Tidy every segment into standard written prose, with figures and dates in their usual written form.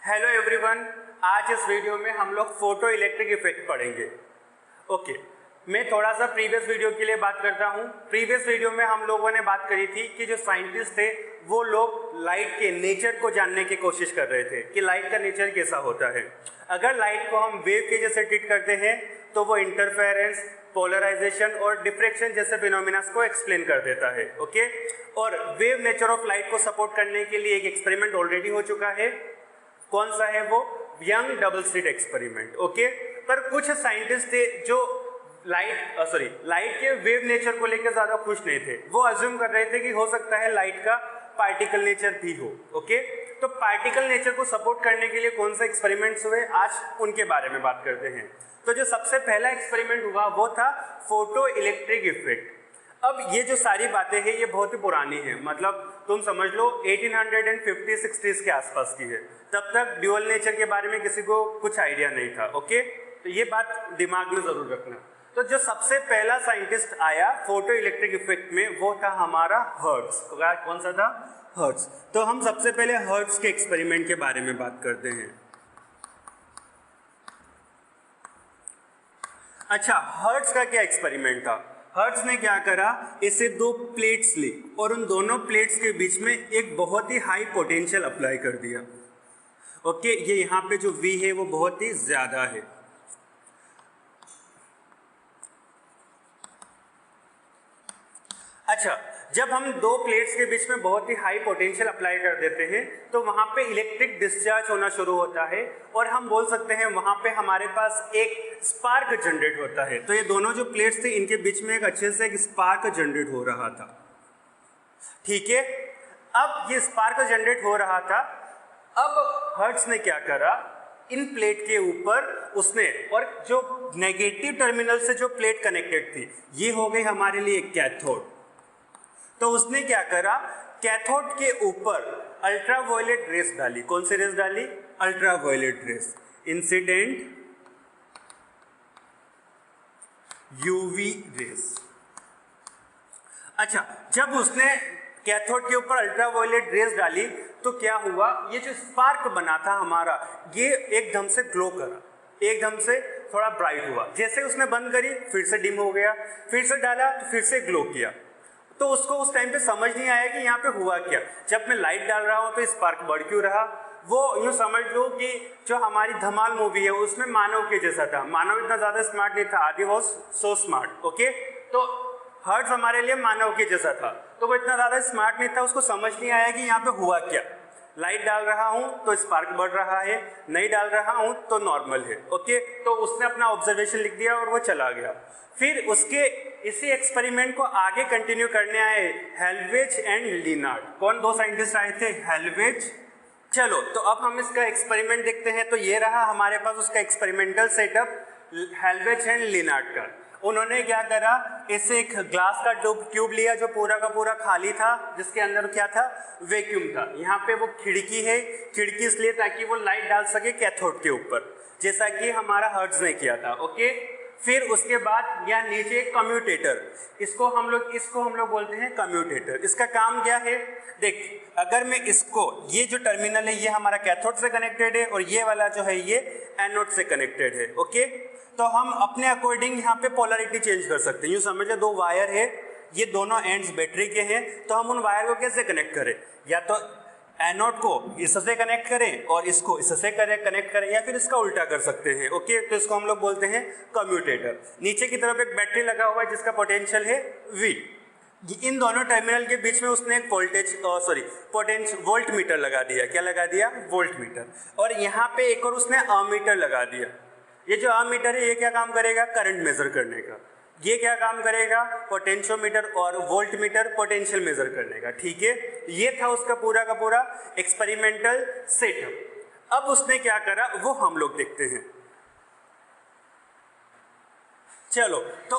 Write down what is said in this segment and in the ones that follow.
Hello everyone, आज इस video में हम लोग फोटो इलेक्ट्रिक इफेक्ट पढ़ेंगे। ओके, मैं थोड़ा सा प्रीवियस वीडियो के लिए बात करता हूँ। प्रीवियस वीडियो में हम लोगों ने बात करी थी कि जो साइंटिस्ट थे वो लोग लाइट के नेचर को जानने की कोशिश कर रहे थे कि लाइट का नेचर कैसा होता है। अगर लाइट को हम वेव के जैसे ट्रीट करते हैं तो वो इंटरफेरेंस, पोलराइजेशन और डिफ्रैक्शन जैसे फिनोमिना को एक्सप्लेन कर देता है। ओके, और वेव नेचर ऑफ लाइट को सपोर्ट करने के लिए एक एक्सपेरिमेंट ऑलरेडी हो चुका है। कौन सा है वो? Young double slit experiment. Okay, पर कुछ साइंटिस्ट थे जो लाइट के वेव नेचर को लेकर ज्यादा खुश नहीं थे। वो अज्यूम कर रहे थे कि हो सकता है लाइट का पार्टिकल नेचर भी हो। ओके, तो पार्टिकल नेचर को सपोर्ट करने के लिए कौन सा एक्सपेरिमेंट्स हुए, आज उनके बारे में बात करते हैं। तो जो सबसे पहला एक्सपेरिमेंट हुआ वो था फोटो इलेक्ट्रिक इफेक्ट। अब ये जो सारी बातें हैं ये बहुत ही पुरानी है, मतलब तुम समझ लो 1850-60s के आसपास की है। तब तक ड्यूअल नेचर के बारे में किसी को कुछ आइडिया नहीं था। ओके, तो ये बात दिमाग में जरूर रखना। तो जो सबसे पहला साइंटिस्ट आया फोटो इलेक्ट्रिक इफेक्ट में वो था हमारा हर्ट्ज। कौन सा था? हर्ट्ज। तो हम सबसे पहले हर्ट्ज के एक्सपेरिमेंट के बारे में बात करते हैं। अच्छा, हर्ट्ज का क्या एक्सपेरिमेंट था? हर्ट्ज ने क्या करा, इसे दो प्लेट्स ली और उन दोनों प्लेट्स के बीच में एक बहुत ही हाई पोटेंशियल अप्लाई कर दिया। ओके, ये यहाँ पे जो V है वो बहुत ही ज्यादा है। अच्छा, जब हम दो प्लेट्स के बीच में बहुत ही हाई पोटेंशियल अप्लाई कर देते हैं तो वहां पे इलेक्ट्रिक डिस्चार्ज होना शुरू होता है और हम बोल सकते हैं वहां पे हमारे पास एक स्पार्क जनरेट होता है। तो ये दोनों जो प्लेट्स थे इनके बीच में एक अच्छे से एक स्पार्क जनरेट हो रहा था। ठीक है, अब ये स्पार्क जनरेट हो रहा था। अब हर्ट्ज ने क्या करा, इन प्लेट के ऊपर उसने, और जो नेगेटिव टर्मिनल से जो प्लेट कनेक्टेड थी ये हो गई हमारे लिए कैथोड। तो उसने क्या करा, कैथोड के ऊपर अल्ट्रावायलेट रेस डाली। कौन सी रेस डाली? Ultraviolet rays, incident UV race. अच्छा, जब उसने कैथोड के ऊपर अल्ट्रावायलेट रेस डाली तो क्या हुआ, ये जो स्पार्क बना था हमारा ये एकदम से ग्लो करा, एकदम से थोड़ा ब्राइट हुआ। जैसे उसने बंद करी फिर से डिम हो गया, फिर से डाला तो फिर से ग्लो किया। तो उसको उस टाइम पे समझ नहीं आया कि यहाँ पे हुआ क्या। जब मैं लाइट डाल रहा हूँ तो स्पार्क बढ़ क्यों रहा। वो यूँ समझ लो कि जो हमारी धमाल मूवी है उसमें मानव के जैसा था। मानव इतना ज्यादा स्मार्ट नहीं था, आदि वॉज सो स्मार्ट। ओके, तो हर्ट्ज हमारे लिए मानव के जैसा था, तो वो इतना ज्यादा स्मार्ट नहीं था, उसको समझ नहीं आया कि यहाँ पे हुआ क्या। लाइट डाल रहा हूं तो स्पार्क बढ़ रहा है, नहीं डाल रहा हूं तो नॉर्मल है। ओके, तो उसने अपना ऑब्जर्वेशन लिख दिया और वो चला गया। फिर उसके इसी एक्सपेरिमेंट को आगे कंटिन्यू करने आए हेल्वेज एंड लिनार्ड। कौन दो साइंटिस्ट आए थे? हेल्वेज। चलो, तो अब हम इसका एक्सपेरिमेंट देखते हैं। तो ये रहा हमारे पास उसका एक्सपेरिमेंटल सेटअप हेल्वेज एंड लिनार्ड का। उन्होंने क्या करा, इसे एक ग्लास का ट्यूब लिया जो पूरा का पूरा खाली था, जिसके अंदर क्या था? वैक्यूम था। यहाँ पे वो खिड़की है, खिड़की इसलिए ताकि वो लाइट डाल सके कैथोड के ऊपर, जैसा कि हमारा हर्ट्ज ने किया था। ओके, फिर उसके बाद यहाँ नीचे एक कम्यूटेटर, इसको हम लोग बोलते हैं कम्यूटेटर। इसका काम क्या है? देख, अगर मैं इसको, ये जो टर्मिनल है ये हमारा कैथोड से कनेक्टेड है और ये वाला जो है ये एनोड से कनेक्टेड है। ओके, तो हम अपने अकॉर्डिंग यहाँ पे पोलरिटी चेंज कर सकते हैं। यूँ समझे, दो वायर है, ये दोनों एंड्स बैटरी के हैं, तो हम उन वायर को कैसे कनेक्ट करें? या तो एनोड को इससे कनेक्ट करें और इसको इससे कनेक्ट करें, या फिर इसका उल्टा कर सकते हैं। ओके, तो इसको हम लोग बोलते हैं कम्यूटेटर। नीचे की तरफ एक बैटरी लगा हुआ है जिसका पोटेंशियल है V। इन दोनों टर्मिनल के बीच में उसने एक वोल्ट मीटर लगा दिया। क्या लगा दिया? Volt meter. और यहाँ पे एक और उसने अमीटर लगा दिया। ये जो अमीटर है ये क्या काम करेगा? करंट मेजर करने का। ये क्या काम करेगा? पोटेंशियोमीटर और वोल्ट मीटर पोटेंशियल मेजर करने का। ठीक है, ये था उसका पूरा का पूरा एक्सपेरिमेंटल सेटअप। अब उसने क्या करा वो हम लोग देखते हैं। चलो, तो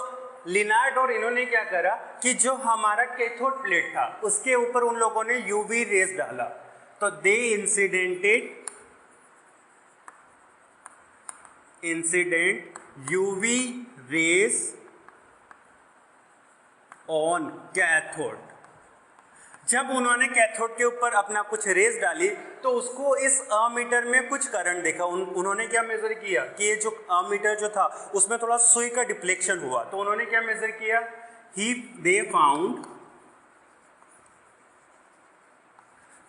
लिनार्ड और इन्होंने क्या करा कि जो हमारा कैथोड प्लेट था उसके ऊपर उन लोगों ने यूवी रेस डाला। तो they incident UV rays on cathode. जब उन्होंने कैथोड के ऊपर अपना कुछ रेस डाली तो उसको इस अमीटर में कुछ करंट देखा। उन्होंने क्या मेजर किया कि ये जो अमीटर जो था उसमें थोड़ा सुई का डिफ्लेक्शन हुआ, तो उन्होंने क्या मेजर किया, they found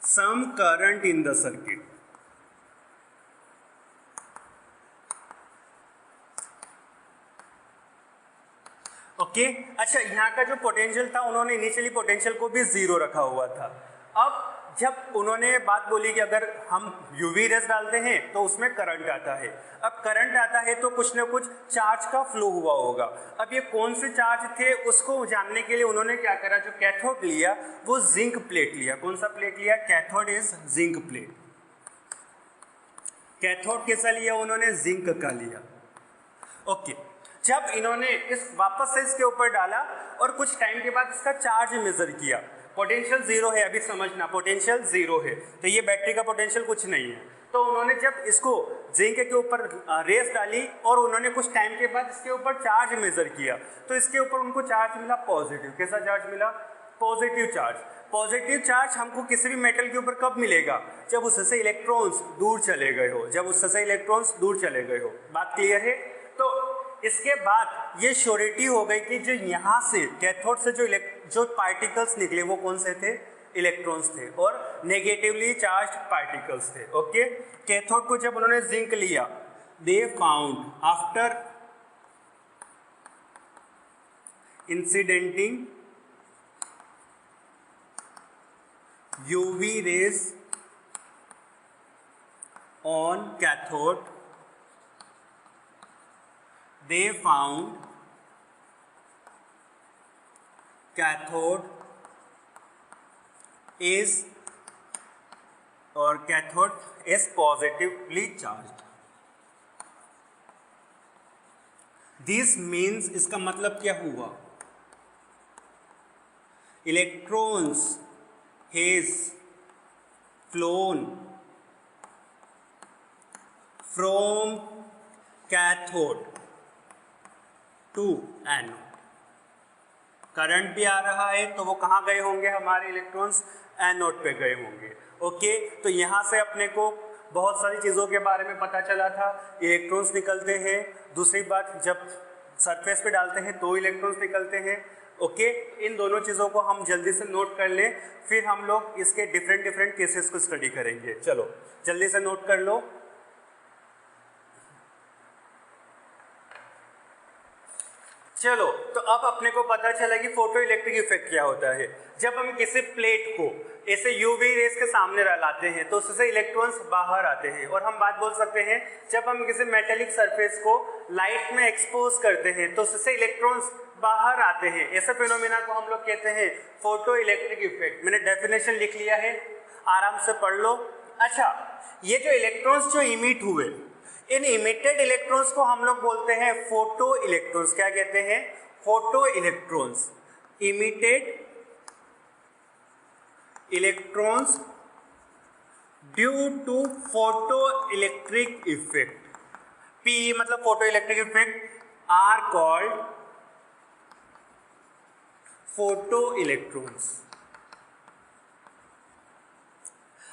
some current in the circuit. Okay अच्छा, यहाँ का जो पोटेंशियल था उन्होंने इनिशियली पोटेंशियल को भी जीरो रखा हुआ था। अब जब उन्होंने बात बोली कि अगर हम यूवी रेस डालते हैं तो उसमें करंट आता है। अब करंट आता है तो कुछ ना कुछ चार्ज का फ्लो हुआ होगा। अब ये कौन से चार्ज थे उसको जानने के लिए उन्होंने क्या करा, जो कैथोड लिया वो जिंक प्लेट लिया। कौन सा प्लेट लिया, cathode is zinc plate. Cathode कैसा लिया उन्होंने, जिंक का लिया। ओके जब इन्होंने इस वापस से इसके ऊपर डाला और कुछ टाइम के बाद इसका चार्ज मेजर किया, पोटेंशियल जीरो है, अभी समझना पोटेंशियल जीरो है, तो ये बैटरी का पोटेंशियल कुछ नहीं है। तो उन्होंने जब इसको जिंक के ऊपर रेस डाली और उन्होंने कुछ टाइम के बाद इसके ऊपर चार्ज मेजर किया तो इसके ऊपर उनको चार्ज मिला पॉजिटिव। कैसा चार्ज मिला, पॉजिटिव चार्ज। पॉजिटिव चार्ज हमको किसी भी मेटल के ऊपर कब मिलेगा, जब उससे इलेक्ट्रॉन्स दूर चले गए हो, जब उससे इलेक्ट्रॉन्स दूर चले गए हो। बात क्लियर है। तो इसके बाद ये श्योरिटी हो गई कि जो यहाँ से कैथोड से जो पार्टिकल्स निकले वो कौन से थे, इलेक्ट्रॉन्स थे और नेगेटिवली चार्ज्ड पार्टिकल्स थे। ओके कैथोड को जब उन्होंने जिंक लिया, they found after incidenting UV rays on cathode, they found cathode is positively charged. This means इसका मतलब क्या हुआ, electrons has flown from cathode to anode. Current भी आ रहा है तो वो कहाँ गए होंगे, हमारे इलेक्ट्रॉन्स एनोड पे गए होंगे। ओके तो यहाँ से अपने को बहुत सारी चीज़ों के बारे में पता चला था। इलेक्ट्रॉन्स निकलते हैं, दूसरी बात जब सरफेस पे डालते हैं तो इलेक्ट्रॉन्स निकलते हैं। ओके इन दोनों चीज़ों को हम जल्दी से नोट कर लें, फिर हम लोग इसके डिफरेंट केसेस को स्टडी करेंगे। चलो जल्दी से नोट कर लो। चलो तो अब अपने को पता चला कि फोटो इलेक्ट्रिक इफेक्ट क्या होता है। जब हम किसी प्लेट को ऐसे यूवी रेस के सामने लाते हैं तो उससे इलेक्ट्रॉन्स बाहर आते हैं। और हम बात बोल सकते हैं जब हम किसी मेटेलिक सरफेस को लाइट में एक्सपोज करते हैं तो उससे इलेक्ट्रॉन्स बाहर आते हैं। ऐसे फिनोमिना को हम लोग कहते हैं फोटो इलेक्ट्रिक इफेक्ट। मैंने डेफिनेशन लिख लिया है, आराम से पढ़ लो। अच्छा ये जो इलेक्ट्रॉन्स जो इमिट हुए, इन इमिटेड इलेक्ट्रॉन्स को हम लोग बोलते हैं फोटो इलेक्ट्रॉन्स। क्या कहते हैं, photo electrons. Emitted electrons due to photo electric effect, P मतलब photo electric effect, are called photo electrons.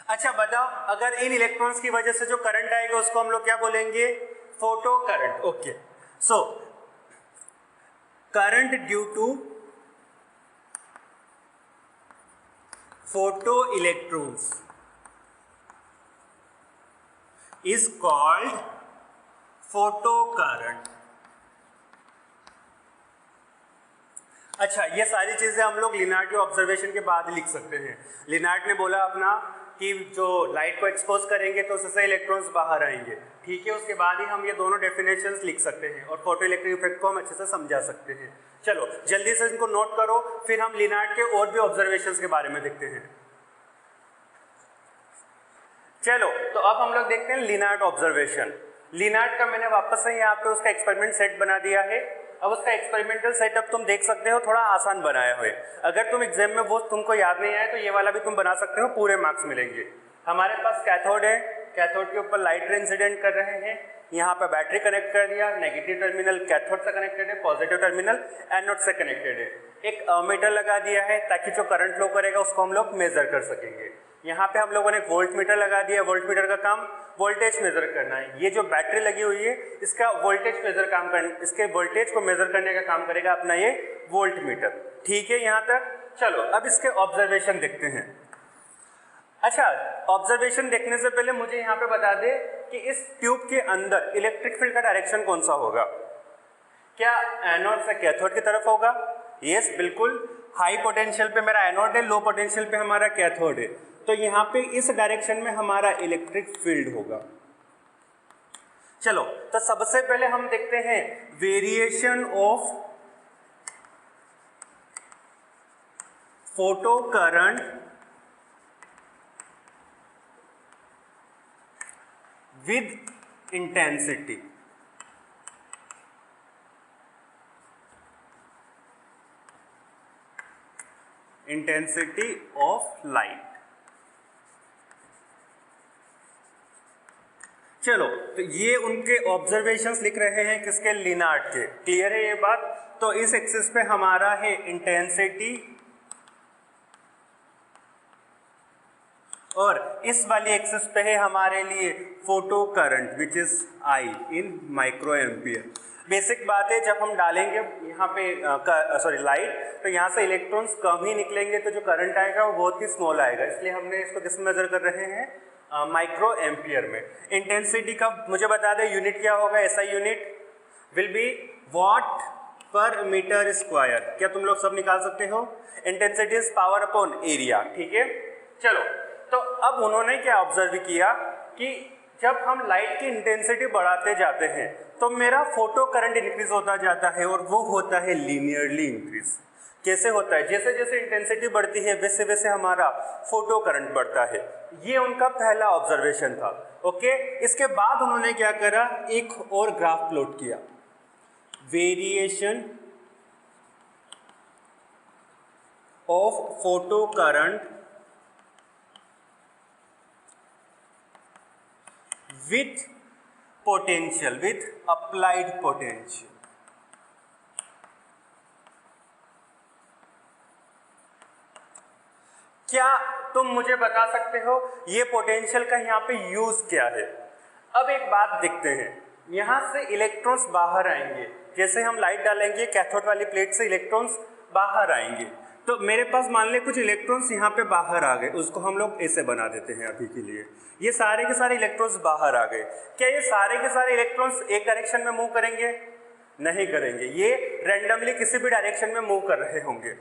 अच्छा बताओ, अगर इन इलेक्ट्रॉन्स की वजह से जो करंट आएगा उसको हम लोग क्या बोलेंगे, photo current. Okay so current due to photo electrons is called photo current. अच्छा ये सारी चीजें हम लोग लिनार्ड के ऑब्जर्वेशन के बाद लिख सकते हैं। लिनार्ड ने बोला अपना कि जो लाइट को एक्सपोज करेंगे तो उससे इलेक्ट्रॉन्स बाहर आएंगे, ठीक है। उसके बाद ही हम ये दोनों डेफिनेशंस लिख सकते हैं और फोटो इलेक्ट्रिक इफेक्ट को हम अच्छे से समझा सकते हैं। चलो जल्दी से इनको नोट करो, फिर हम लिनार्ड के और भी ऑब्जर्वेशंस के बारे में देखते हैं। चलो तो अब हम लोग देखते हैं लिनार्ड ऑब्जर्वेशन। लिनार्ड का मैंने वापस से यहाँ पे उसका एक्सपेरिमेंट सेट बना दिया है। अब उसका एक्सपेरिमेंटल सेटअप तुम देख सकते हो, थोड़ा आसान बनाया हुआ है। अगर तुम एग्जाम में वो तुमको याद नहीं आए तो ये वाला भी तुम बना सकते हो, पूरे मार्क्स मिलेंगे। हमारे पास कैथोड है, कैथोड के ऊपर लाइट रे इंसिडेंट कर रहे हैं, यहाँ पे बैटरी कनेक्ट कर दिया, नेगेटिव टर्मिनल कैथोड से कनेक्टेड है, पॉजिटिव टर्मिनल एनोड से कनेक्टेड है। एक मीटर लगा दिया है ताकि जो करंट फ्लो करेगा उसको हम लोग मेजर कर सकेंगे। यहाँ पे हम लोगों ने वोल्ट मीटर लगा दिया, वोल्ट मीटर का काम वोल्टेज मेजर करना है। ये जो बैटरी लगी हुई है इसका वोल्टेज मेजर काम कर, इसके वोल्टेज को मेजर करने का काम करेगा अपना ये वोल्ट मीटर। ठीक है यहाँ तक। चलो अब इसके ऑब्जर्वेशन देखते हैं। अच्छा, ऑब्जर्वेशन देखने से पहले मुझे यहाँ पे बता दे कि इस ट्यूब के अंदर इलेक्ट्रिक फील्ड का डायरेक्शन कौन सा होगा। क्या एनोड से कैथोड की तरफ होगा? यस, बिल्कुल। हाई पोटेंशियल पे मेरा एनोड है, लो पोटेंशियल पे हमारा कैथोड है, तो यहाँ पे इस डायरेक्शन में हमारा इलेक्ट्रिक फील्ड होगा। चलो तो सबसे पहले हम देखते हैं variation of photo current with intensity. Intensity of light. चलो तो ये उनके ऑब्जर्वेशंस लिख रहे हैं किसके? लिनार्ड के। क्लियर है ये बात? तो इस एक्सिस पे हमारा है इंटेंसिटी और इस वाली एक्सिस पे है हमारे लिए photo current which is I in micro ampere. Basic बात है, जब हम डालेंगे यहाँ पे लाइट, तो यहाँ से इलेक्ट्रॉन्स कम ही निकलेंगे, तो जो करंट आएगा वो बहुत ही स्मॉल आएगा, इसलिए हमने इसको किस मेजर कर रहे हैं? माइक्रो एम्पियर में। इंटेंसिटी का मुझे बता दें यूनिट क्या होगा? ऐसा यूनिट विल बी वॉट पर मीटर स्क्वायर। क्या तुम लोग सब निकाल सकते हो? Intensity is power upon area. ठीक है, चलो तो अब उन्होंने क्या ऑब्जर्व किया कि जब हम लाइट की इंटेंसिटी बढ़ाते जाते हैं तो मेरा फोटो करंट इंक्रीज होता जाता है और वो होता है लीनियरली इंक्रीज। कैसे होता है? जैसे जैसे इंटेंसिटी बढ़ती है वैसे वैसे हमारा फोटो करंट बढ़ता है। ये उनका पहला ऑब्जर्वेशन था। ओके, इसके बाद उन्होंने क्या करा? एक और ग्राफ प्लॉट किया, variation of photo current with potential, with applied potential। क्या तुम मुझे बता सकते हो ये पोटेंशियल का यहाँ पे यूज क्या है? अब एक बात देखते हैं, यहाँ से इलेक्ट्रॉन्स बाहर आएंगे, जैसे हम लाइट डालेंगे कैथोड वाली प्लेट से इलेक्ट्रॉन्स बाहर आएंगे, तो मेरे पास मान ले कुछ इलेक्ट्रॉन्स यहाँ पे बाहर आ गए, उसको हम लोग ऐसे बना देते हैं अभी के लिए। ये सारे के सारे इलेक्ट्रॉन्स बाहर आ गए। क्या ये सारे के सारे इलेक्ट्रॉन्स एक डायरेक्शन में मूव करेंगे? नहीं करेंगे, ये रैंडमली किसी भी डायरेक्शन में मूव कर रहे होंगे।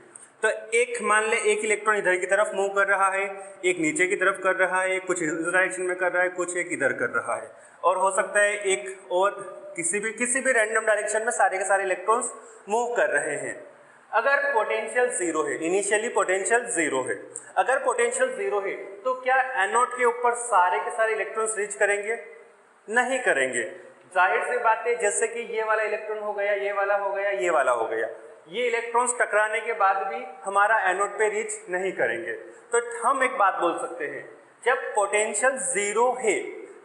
तो एक मान ले एक इलेक्ट्रॉन इधर की तरफ मूव कर रहा है, एक नीचे की तरफ कर रहा है, कुछ इस डायरेक्शन में कर रहा है, कुछ एक इधर कर रहा है, और हो सकता है एक और किसी भी रैंडम डायरेक्शन में सारे के सारे इलेक्ट्रॉन्स मूव कर रहे हैं। अगर पोटेंशियल जीरो है, इनिशियली पोटेंशियल जीरो है, अगर पोटेंशियल जीरो है तो क्या एनोड के ऊपर सारे के सारे इलेक्ट्रॉन्स रीच करेंगे? नहीं करेंगे। जाहिर सी बात है, जैसे कि ये वाला इलेक्ट्रॉन हो गया, ये वाला हो गया, ये वाला हो गया, ये इलेक्ट्रॉन्स टकराने के बाद भी हमारा एनोड पे रीच नहीं करेंगे। तो हम एक बात बोल सकते हैं, जब पोटेंशियल जीरो है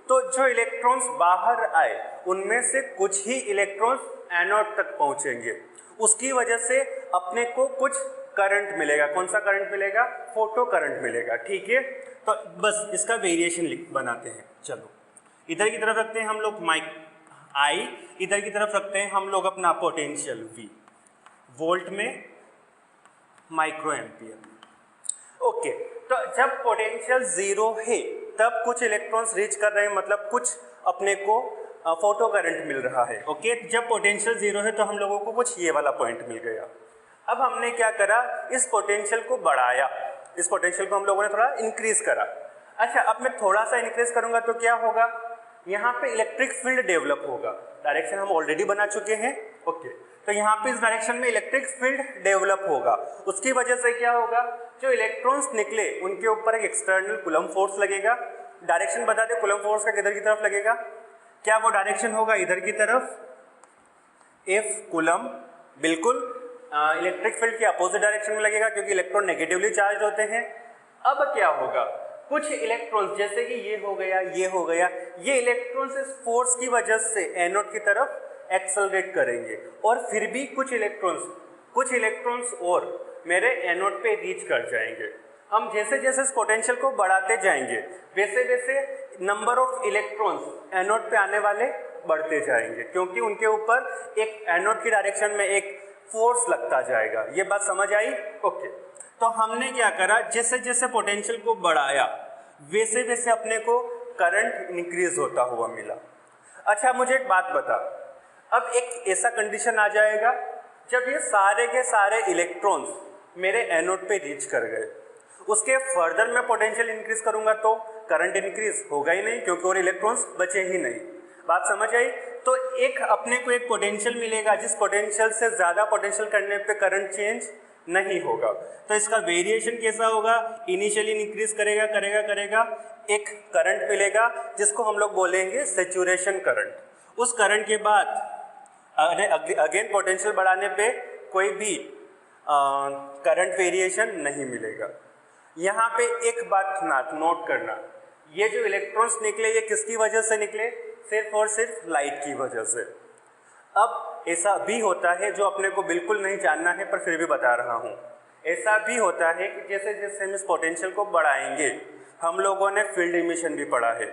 तो जो इलेक्ट्रॉन्स बाहर आए उनमें से कुछ ही इलेक्ट्रॉन्स एनोड तक पहुंचेंगे, उसकी वजह से अपने को कुछ करंट मिलेगा। कौन सा करंट मिलेगा? फोटो करंट मिलेगा। ठीक है, तो बस इसका वेरिएशन बनाते हैं। चलो इधर की तरफ रखते हैं हम लोग आई, इधर की तरफ रखते हैं हम लोग अपना पोटेंशियल V, वोल्ट में, माइक्रो एम्पियर में। ओके, तो जब पोटेंशियल जीरो है तब कुछ इलेक्ट्रॉन्स रीच कर रहे हैं, मतलब कुछ अपने को फोटो करंट मिल रहा है। ओके, जब पोटेंशियल जीरो है तो हम लोगों को कुछ ये वाला पॉइंट मिल गया। अब हमने क्या करा? इस पोटेंशियल को बढ़ाया, इस पोटेंशियल को हम लोगों ने थोड़ा इंक्रीज करा। अच्छा, अब मैं थोड़ा सा इंक्रीज करूंगा तो क्या होगा? यहाँ पे इलेक्ट्रिक फील्ड डेवलप होगा। डायरेक्शन हम ऑलरेडी बना चुके हैं। ओके, तो यहाँ पे इस डायरेक्शन में इलेक्ट्रिक फील्ड डेवलप होगा। उसकी वजह से क्या होगा? जो इलेक्ट्रॉन्स निकले उनके ऊपर एक एक्सटर्नल कूलम्ब फोर्स लगेगा। डायरेक्शन बता दे कूलम्ब फोर्स का किधर की तरफ लगेगा? क्या वो डायरेक्शन होगा इधर की तरफ, F कूलम्ब? बिल्कुल, इलेक्ट्रिक फील्ड के अपोजिट डायरेक्शन में लगेगा क्योंकि इलेक्ट्रॉन नेगेटिवली चार्ज होते हैं। अब क्या होगा? कुछ इलेक्ट्रॉन्स जैसे कि ये हो गया, ये हो गया, ये इलेक्ट्रॉन्स इस फोर्स की वजह से एनोड की तरफ एक्सेलरेट करेंगे और फिर भी कुछ इलेक्ट्रॉन्स कुछ इलेक्ट्रॉन्स और मेरे एनोड पे रीच कर जाएंगे। हम जैसे जैसे इस पोटेंशियल को बढ़ाते जाएंगे वैसे वैसे नंबर ऑफ इलेक्ट्रॉन्स एनोड पे आने वाले बढ़ते जाएंगे, क्योंकि उनके ऊपर एक एनोड की डायरेक्शन में एक फोर्स लगता जाएगा। ये बात समझ आई? ओके। तो हमने क्या करा, जैसे जैसे पोटेंशियल को बढ़ाया वैसे वैसे अपने को करंट इंक्रीज होता हुआ मिला। अच्छा मुझे एक बात बता, अब एक ऐसा कंडीशन आ जाएगा जब ये सारे के सारे इलेक्ट्रॉन्स मेरे एनोड पे रीच कर गए, उसके फर्दर मैं पोटेंशियल इंक्रीज करूंगा तो करंट इंक्रीज होगा ही नहीं, क्योंकि और इलेक्ट्रॉन्स बचे ही नहीं। बात समझ आई? तो एक अपने को एक पोटेंशियल मिलेगा जिस पोटेंशियल से ज़्यादा पोटेंशियल करने पे करंट चेंज नहीं होगा। तो इसका वेरिएशन कैसा होगा, इनिशियली इंक्रीज करेगा करेगा करेगा, एक करंट मिलेगा जिसको हम लोग बोलेंगे सैचुरेशन करंट। उस करंट के बाद अगेन पोटेंशियल बढ़ाने पे कोई भी करंट वेरिएशन नहीं मिलेगा। यहाँ पे एक बात नोट करना, ये जो इलेक्ट्रॉन्स निकले ये किसकी वजह से निकले, सिर्फ और सिर्फ लाइट की वजह से। अब ऐसा भी होता है, जो अपने को बिल्कुल नहीं जानना है पर फिर भी बता रहा हूँ, ऐसा भी होता है कि जैसे जैसे हम इस पोटेंशियल को बढ़ाएंगे, हम लोगों ने फील्ड इमिशन भी पढ़ा है,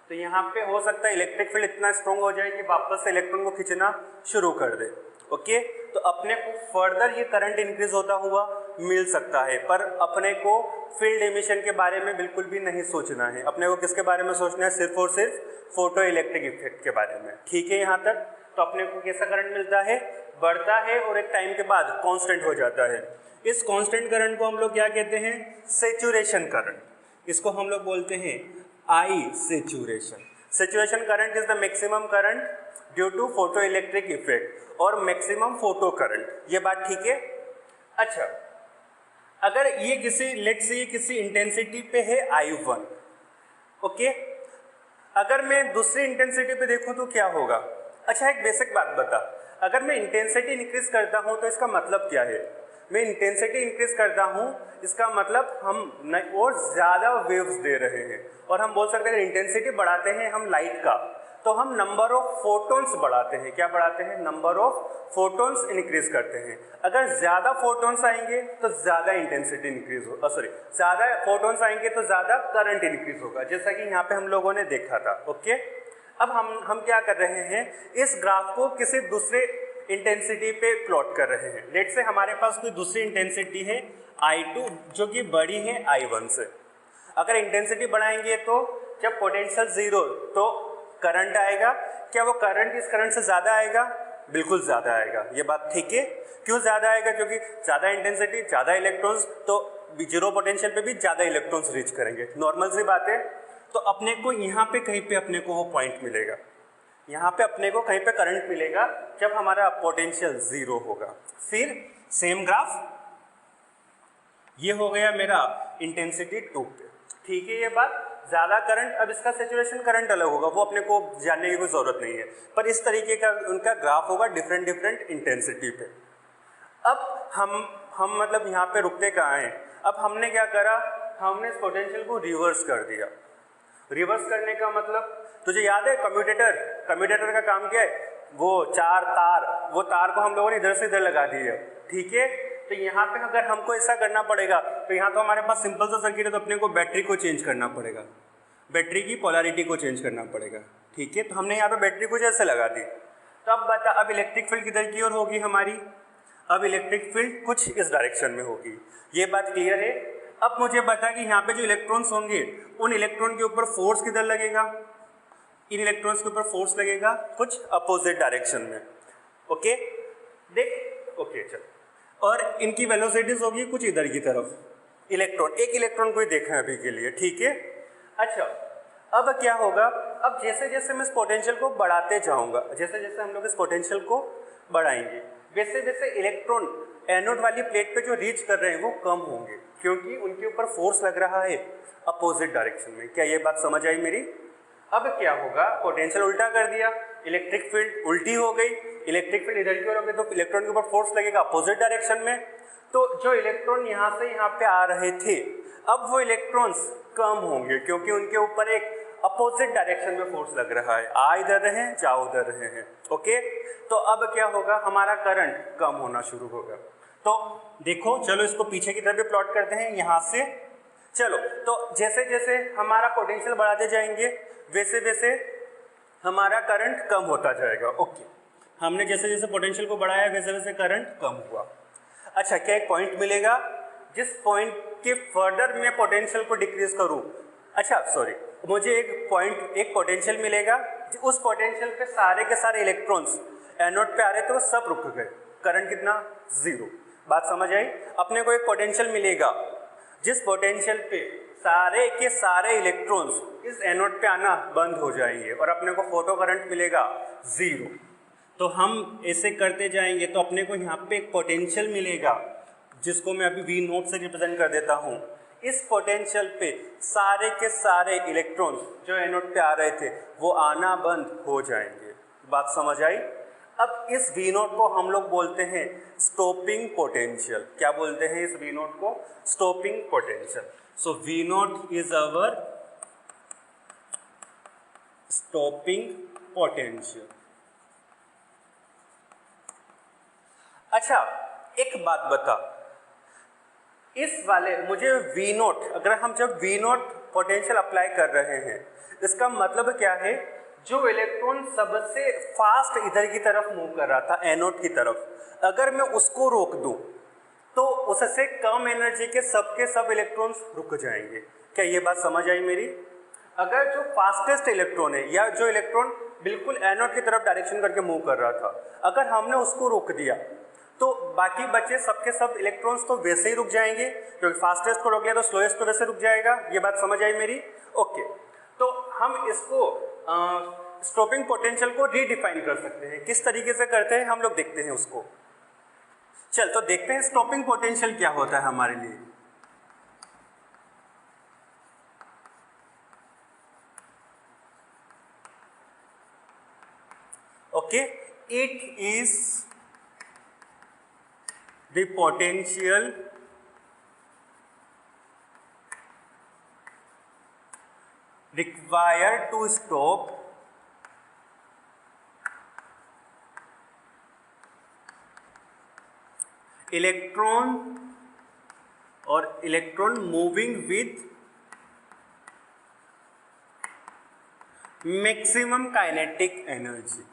तो यहाँ पे हो सकता है इलेक्ट्रिक फील्ड इतना स्ट्रॉन्ग हो जाए कि वापस से इलेक्ट्रॉन को खींचना शुरू कर दे। ओके, तो अपने को फर्दर ये करंट इंक्रीज होता हुआ मिल सकता है, पर अपने को फील्ड इमिशन के बारे में बिल्कुल भी नहीं सोचना है। अपने को किसके बारे में सोचना है, सिर्फ और सिर्फ फोटो इलेक्ट्रिक इफेक्ट के बारे में। ठीक है यहाँ तक? तो अपने को कैसा करंट मिलता है, बढ़ता है और एक टाइम के बाद कांस्टेंट हो जाता है। इस कांस्टेंट करंट को हम लोग क्या कहते हैं, सैचुरेशन करंट। इसको हम लोग बोलते हैं I saturation. Saturation current is the maximum current due to photo electric effect और मैक्सिमम फोटो करंट। ये बात ठीक है? अच्छा, अगर ये किसी लेट्स से किसी इंटेंसिटी पे है I1, ओके, अगर मैं दूसरी इंटेंसिटी पे देखूं तो क्या होगा। अच्छा एक बेसिक बात बता, अगर मैं इंटेंसिटी इंक्रीज करता हूं तो इसका मतलब क्या है, मैं इंटेंसिटी इंक्रीज करता हूं इसका मतलब हम और ज़्यादा वेव्स दे रहे हैं, और हम बोल सकते हैं इंटेंसिटी बढ़ाते हैं हम लाइट का तो हम नंबर ऑफ फोटॉन्स बढ़ाते हैं। क्या बढ़ाते हैं, नंबर ऑफ फोटॉन्स इंक्रीज करते हैं। अगर ज़्यादा फोटॉन्स आएंगे तो ज़्यादा इंटेंसिटी इंक्रीज हो, ज़्यादा फोटॉन्स आएंगे तो ज़्यादा करंट इंक्रीज होगा, जैसा कि यहाँ पे हम लोगों ने देखा था। ओके, अब हम क्या कर रहे हैं, इस ग्राफ को किसी दूसरे इंटेंसिटी पे प्लॉट कर रहे हैं। लेट से हमारे पास कोई दूसरी इंटेंसिटी है I2 जो कि बड़ी है I1 से। अगर इंटेंसिटी बढ़ाएंगे तो जब पोटेंशियल जीरो तो करंट आएगा, क्या वो करंट इस करंट से ज़्यादा आएगा, बिल्कुल ज़्यादा आएगा। ये बात ठीक है? क्यों ज़्यादा आएगा, क्योंकि ज़्यादा इंटेंसिटी ज़्यादा इलेक्ट्रॉन्स, तो जीरो पोटेंशियल पे भी ज़्यादा इलेक्ट्रॉन्स रीच करेंगे, नॉर्मल सी बात है। तो अपने को यहाँ पे कहीं पे अपने को वो पॉइंट मिलेगा, यहाँ पे अपने को कहीं पे करंट मिलेगा जब हमारा पोटेंशियल जीरो होगा। फिर सेम ग्राफ, ये हो गया मेरा इंटेंसिटी 2 पे। ठीक है ये बात, ज़्यादा करंट, अब इसका सैचुरेशन करंट अलग होगा, वो अपने को जानने की कोई ज़रूरत नहीं है, पर इस तरीके का उनका ग्राफ होगा डिफरेंट डिफरेंट इंटेंसिटी पे। अब हम मतलब यहाँ पे रुकते कहाँ हैं, अब हमने क्या करा, हमने इस पोटेंशियल को रिवर्स कर दिया। रिवर्स करने का मतलब तुझे याद है कम्यूटेटर का काम क्या है, वो वो तार को हम लोगों ने इधर से इधर लगा दी है। ठीक है, तो यहाँ पे अगर हमको ऐसा करना पड़ेगा तो यहाँ तो हमारे पास सिंपल सा सर्किट है, तो अपने को बैटरी को चेंज करना पड़ेगा, बैटरी की पोलैरिटी को चेंज करना पड़ेगा। ठीक है, तो हमने यहाँ पे बैटरी को जैसे लगा दी। तो अब बता, अब इलेक्ट्रिक फील्ड किधर की ओर होगी हमारी, अब इलेक्ट्रिक फील्ड कुछ इस डायरेक्शन में होगी। ये बात क्लियर है? अब मुझे बता कि यहाँ पे जो इलेक्ट्रॉन्स होंगे उन इलेक्ट्रॉन के ऊपर फोर्स किधर लगेगा, इन इलेक्ट्रॉन्स के ऊपर फोर्स लगेगा कुछ अपोजिट डायरेक्शन में। ओके देख, ओके चल, और इनकी वेलोसिटीज होगी कुछ इधर की तरफ, एक इलेक्ट्रॉन को ही देखा है अभी के लिए। ठीक है, अच्छा अब क्या होगा, अब जैसे जैसे मैं इस पोटेंशियल को बढ़ाते जाऊंगा, जैसे जैसे हम लोग इस पोटेंशियल को बढ़ाएंगे वैसे वैसे इलेक्ट्रॉन एनोड वाली प्लेट पे जो रीच कर रहे हैं वो कम होंगे, क्योंकि उनके ऊपर फोर्स लग रहा है अपोजिट डायरेक्शन में। क्या ये बात समझ आई मेरी? अब क्या होगा, पोटेंशियल उल्टा कर दिया, इलेक्ट्रिक फील्ड उल्टी हो गई, इलेक्ट्रिक फील्ड इधर की ओर हो गई, तो इलेक्ट्रॉन के ऊपर फोर्स लगेगा अपोजिट डायरेक्शन में। तो जो इलेक्ट्रॉन यहाँ से यहाँ पे आ रहे थे, अब वो इलेक्ट्रॉन्स कम होंगे, क्योंकि उनके ऊपर एक अपोजिट डायरेक्शन में फोर्स लग रहा है, आ इधर रहे जा उधर रहे हैं। ओके, तो अब क्या होगा, हमारा करंट कम होना शुरू होगा। तो देखो चलो इसको पीछे की तरफ भी प्लॉट करते हैं यहाँ से। चलो तो जैसे जैसे हमारा पोटेंशियल बढ़ाते जाएंगे वैसे वैसे हमारा करंट कम होता जाएगा। ओके, हमने जैसे जैसे पोटेंशियल को बढ़ाया वैसे वैसे करंट कम हुआ। अच्छा, क्या एक पॉइंट मिलेगा जिस पॉइंट के फर्दर मैं पोटेंशियल को डिक्रीज करूं, अच्छा सॉरी, मुझे एक पोटेंशियल मिलेगा, उस पोटेंशियल पे सारे के सारे इलेक्ट्रॉन्स एनोड पे आ रहे थे वो सब रुक गए, करंट कितना, 0। बात समझ आई? अपने को एक पोटेंशियल मिलेगा जिस पोटेंशियल पे सारे के सारे इलेक्ट्रॉन्स इस एनोड पे आना बंद हो जाएंगे और अपने को फोटो करंट मिलेगा 0। तो हम ऐसे करते जाएंगे तो अपने को यहाँ पे एक पोटेंशियल मिलेगा जिसको मैं अभी V नोट से रिप्रेजेंट कर देता हूँ। इस पोटेंशियल पे सारे के सारे इलेक्ट्रॉन्स जो एनोड पे आ रहे थे वो आना बंद हो जाएंगे। बात समझ आई? अब इस V नोट को हम लोग बोलते हैं स्टॉपिंग पोटेंशियल। क्या बोलते हैं इस V नोट को? Stopping potential. So V note is our stopping potential. अच्छा, एक बात बता, इस वाले मुझे V नोट, अगर हम जब V नोट पोटेंशियल अप्लाई कर रहे हैं इसका मतलब क्या है? जो इलेक्ट्रॉन सबसे फास्ट इधर की तरफ मूव कर रहा था एनोड की तरफ, अगर मैं उसको रोक दूं तो उससे कम एनर्जी के सब इलेक्ट्रॉन्स रुक जाएंगे। क्या ये बात समझ आई मेरी? अगर जो फास्टेस्ट इलेक्ट्रॉन है या जो इलेक्ट्रॉन बिल्कुल एनोड की तरफ डायरेक्शन करके मूव कर रहा था, अगर हमने उसको रोक दिया तो बाकी बचे सबके सब इलेक्ट्रॉन्स तो वैसे ही रुक जाएंगे, क्योंकि फास्टेस्ट को रोक लिया तो स्लोएस्ट तो वैसे रुक जाएगा। ये बात समझ आई मेरी? ओके, तो हम इसको स्टॉपिंग पोटेंशियल को रीडिफाइन कर सकते हैं। किस तरीके से करते हैं हम लोग देखते हैं उसको। चल तो देखते हैं स्टॉपिंग पोटेंशियल क्या होता है हमारे लिए। Okay, it is the potential required to stop electron or electron moving with maximum kinetic energy,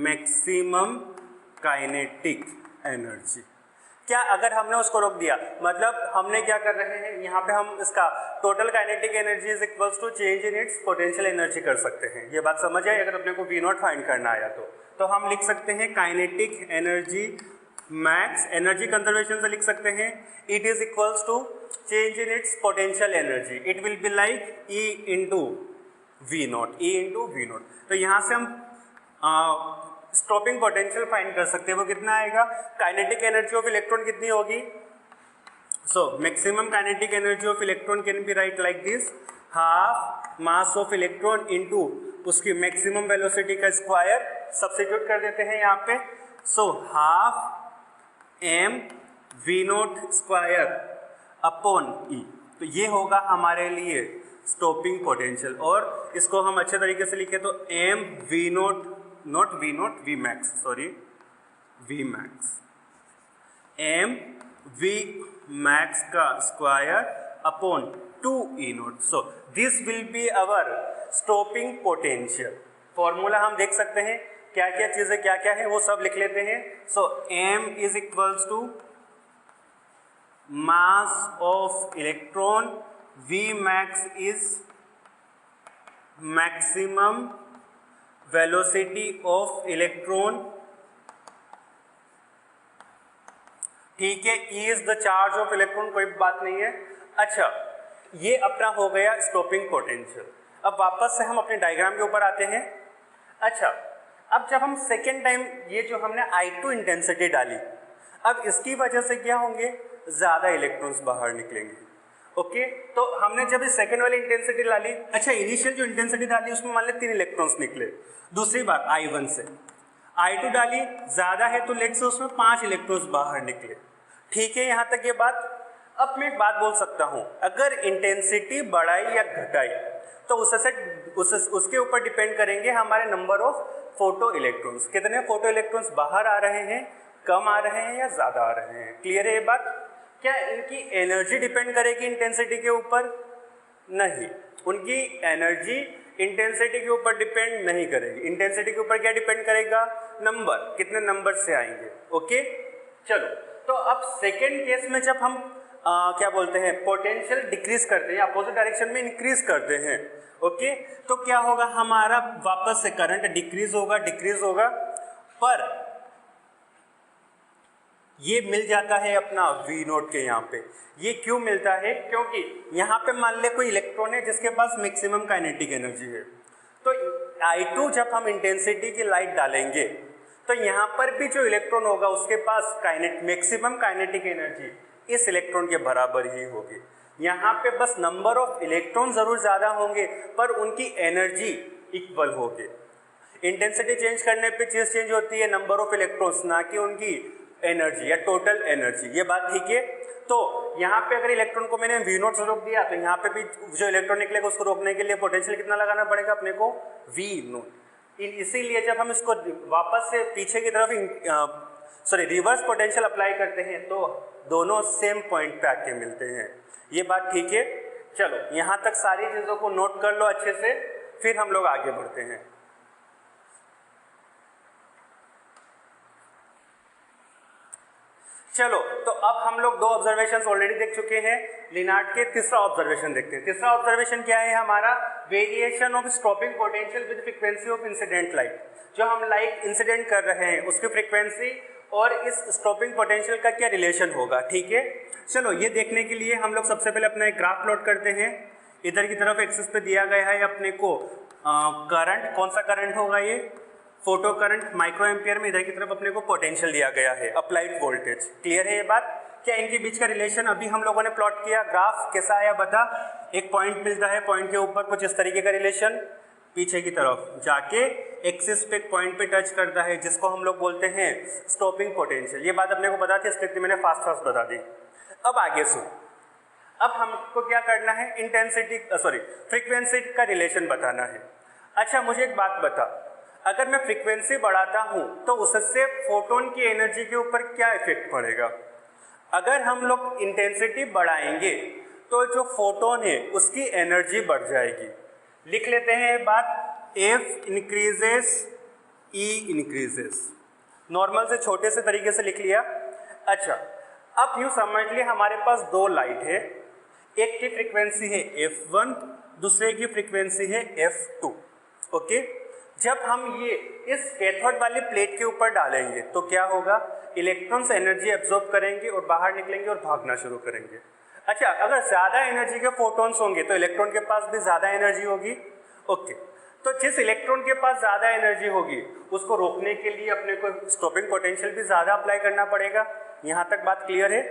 maximum kinetic energy. क्या अगर हमने उसको रोक दिया, मतलब हमने क्या कर रहे हैं यहाँ पे, हम इसका total kinetic energy is equals to change in its potential energy कर सकते हैं। ये बात समझ आए? अगर अपने को V नॉट फाइंड करना आया तो हम लिख सकते हैं kinetic energy max, energy conservation से लिख सकते हैं it is equals to change in its potential energy. It will be like E into V not, E into V not. तो यहाँ से हम स्टॉपिंग पोटेंशियल फाइंड कर सकते हैं। वो कितना आएगा? काइनेटिक एनर्जी ऑफ इलेक्ट्रॉन कितनी होगी? सो maximum kinetic energy of electron can be right like this, half mass of electron into उसकी मैक्सिमम वेलोसिटी का स्क्वायर। सब्स्टिट्यूट कर देते हैं यहाँ पे। So half m V note square upon E। तो ये होगा हमारे लिए स्टॉपिंग पोटेंशियल। और इसको हम अच्छे तरीके से लिखे तो m V naught, not V naught, V max, sorry V max, m V max का square upon 2E naught. So this will be our stopping potential. Formula हम देख सकते हैं, क्या क्या चीजें क्या क्या है वो सब लिख लेते हैं। So m is equals to mass of electron, V max is maximum velocity of electron, ठीक है, E is the charge of electron, कोई बात नहीं है। अच्छा, ये अपना हो गया स्टॉपिंग पोटेंशियल। अब वापस से हम अपने डायग्राम के ऊपर आते हैं। अच्छा, अब जब हम सेकेंड टाइम ये जो हमने I2 इंटेंसिटी डाली, अब इसकी वजह से क्या होंगे? ज़्यादा इलेक्ट्रॉन्स बाहर निकलेंगे। ओके, तो हमने जब इस सेकेंड वाली इंटेंसिटी डाली, अच्छा इनिशियल जो इंटेंसिटी डाली उसमें मान ले 3 इलेक्ट्रॉन्स निकले। दूसरी बार I1 से I2 डाली, ज़्यादा है तो लेट से उसमें 5 इलेक्ट्रॉन्स बाहर निकले। ठीक है, यहाँ तक ये बात। अब मैं एक बात बोल सकता हूँ, अगर इंटेंसिटी बढ़ाई या घटाई तो उसके ऊपर डिपेंड करेंगे हमारे नंबर ऑफ फोटो इलेक्ट्रॉन्स। कितने फोटो इलेक्ट्रॉन्स बाहर आ रहे हैं कम आ रहे हैं या ज़्यादा आ रहे हैं। क्लियर है ये बात? क्या इनकी एनर्जी डिपेंड करेगी इंटेंसिटी के ऊपर? नहीं, उनकी एनर्जी इंटेंसिटी के ऊपर डिपेंड नहीं करेगी। इंटेंसिटी के ऊपर क्या डिपेंड करेगा? नंबर, कितने नंबर से आएंगे। ओके चलो, तो अब सेकेंड केस में जब हम क्या बोलते हैं पोटेंशियल डिक्रीज करते हैं, अपोजिट डायरेक्शन में इंक्रीज करते हैं, ओके तो क्या होगा, हमारा वापस से करंट डिक्रीज होगा, पर ये मिल जाता है अपना V नोट के यहाँ पे। ये क्यों मिलता है? क्योंकि यहाँ पे मान ले कोई इलेक्ट्रॉन है जिसके पास मैक्सिमम काइनेटिक एनर्जी है, तो I2 जब हम इंटेंसिटी की लाइट डालेंगे तो यहाँ पर भी जो इलेक्ट्रॉन होगा उसके पास मैक्सिमम काइनेटिक एनर्जी इस इलेक्ट्रॉन के बराबर ही होगी। यहाँ पे बस नंबर ऑफ इलेक्ट्रॉन जरूर ज्यादा होंगे पर उनकी एनर्जी इक्वल होगी। इंटेंसिटी चेंज करने पे चीज चेंज होती है नंबर ऑफ इलेक्ट्रॉन्स, ना कि उनकी एनर्जी या टोटल एनर्जी। ये बात ठीक है? तो यहाँ पे अगर इलेक्ट्रॉन को मैंने V नोट से रोक दिया तो यहाँ पे भी जो इलेक्ट्रॉन निकलेगा उसको रोकने के लिए पोटेंशियल कितना लगाना पड़ेगा अपने को? V note. इसीलिए जब हम इसको वापस से पीछे की तरफ रिवर्स पोटेंशियल अप्लाई करते हैं तो दोनों सेम पॉइंट पे आके मिलते हैं। ये बात ठीक है? चलो यहाँ तक सारी चीजों को नोट कर लो अच्छे से, फिर हम लोग आगे बढ़ते हैं। चलो, तो अब हम लोग दो ऑब्जर्वेशंस ऑलरेडी देख चुके हैं लिनार्ड के। तीसरा ऑब्जर्वेशन देखते हैं। तीसरा ऑब्जर्वेशन क्या है हमारा? Variation of stopping potential with frequency of incident light. जो हम लाइट इंसिडेंट कर रहे हैं उसकी फ्रीक्वेंसी और इस स्टॉपिंग पोटेंशियल का क्या रिलेशन होगा। ठीक है, चलो ये देखने के लिए हम लोग सबसे पहले अपना एक ग्राफ प्लॉट करते हैं। इधर की तरफ एक्सिस पे दिया गया है अपने को करंट, कौन सा करंट होगा ये? फोटो करंट माइक्रो एम्पियर में। इधर की तरफ अपने को पोटेंशियल दिया गया है, अप्लाइड वोल्टेज। क्लियर है ये बात? क्या इनके बीच का रिलेशन अभी हम लोगों ने प्लॉट किया। ग्राफ कैसा आया बता? एक पॉइंट मिलता है, पॉइंट के ऊपर कुछ इस तरीके का रिलेशन, पीछे की तरफ जाके एक्सिस पे पॉइंट पे टच करता है जिसको हम लोग बोलते हैं स्टॉपिंग पोटेंशियल। ये बात अपने को बता थी इसलिए मैंने फास्ट बता दी। अब आगे सुन, अब हमको क्या करना है? फ्रीक्वेंसी का रिलेशन बताना है। अच्छा मुझे एक बात बता, अगर मैं फ्रीक्वेंसी बढ़ाता हूं तो उससे फोटोन की एनर्जी के ऊपर क्या इफेक्ट पड़ेगा? अगर हम लोग इंटेंसिटी बढ़ाएंगे तो जो फोटोन है उसकी एनर्जी बढ़ जाएगी। लिख लेते हैं बात, F increases E increases. Normal से छोटे से तरीके से लिख लिया। अच्छा अब यूं समझ लिया हमारे पास दो लाइट है, एक की फ्रीक्वेंसी है F1, दूसरे की फ्रीक्वेंसी है F2। ओके, जब हम ये इस कैथोड वाली प्लेट के ऊपर डालेंगे तो क्या होगा? इलेक्ट्रॉन्स एनर्जी एब्जॉर्ब करेंगे और बाहर निकलेंगे और भागना शुरू करेंगे। अच्छा, अगर ज्यादा एनर्जी के फोटॉन्स होंगे तो इलेक्ट्रॉन के पास भी ज्यादा एनर्जी होगी। ओके, तो जिस इलेक्ट्रॉन के पास ज्यादा एनर्जी होगी उसको रोकने के लिए अपने को स्टॉपिंग पोटेंशियल भी ज्यादा अप्लाई करना पड़ेगा। यहाँ तक बात क्लियर है?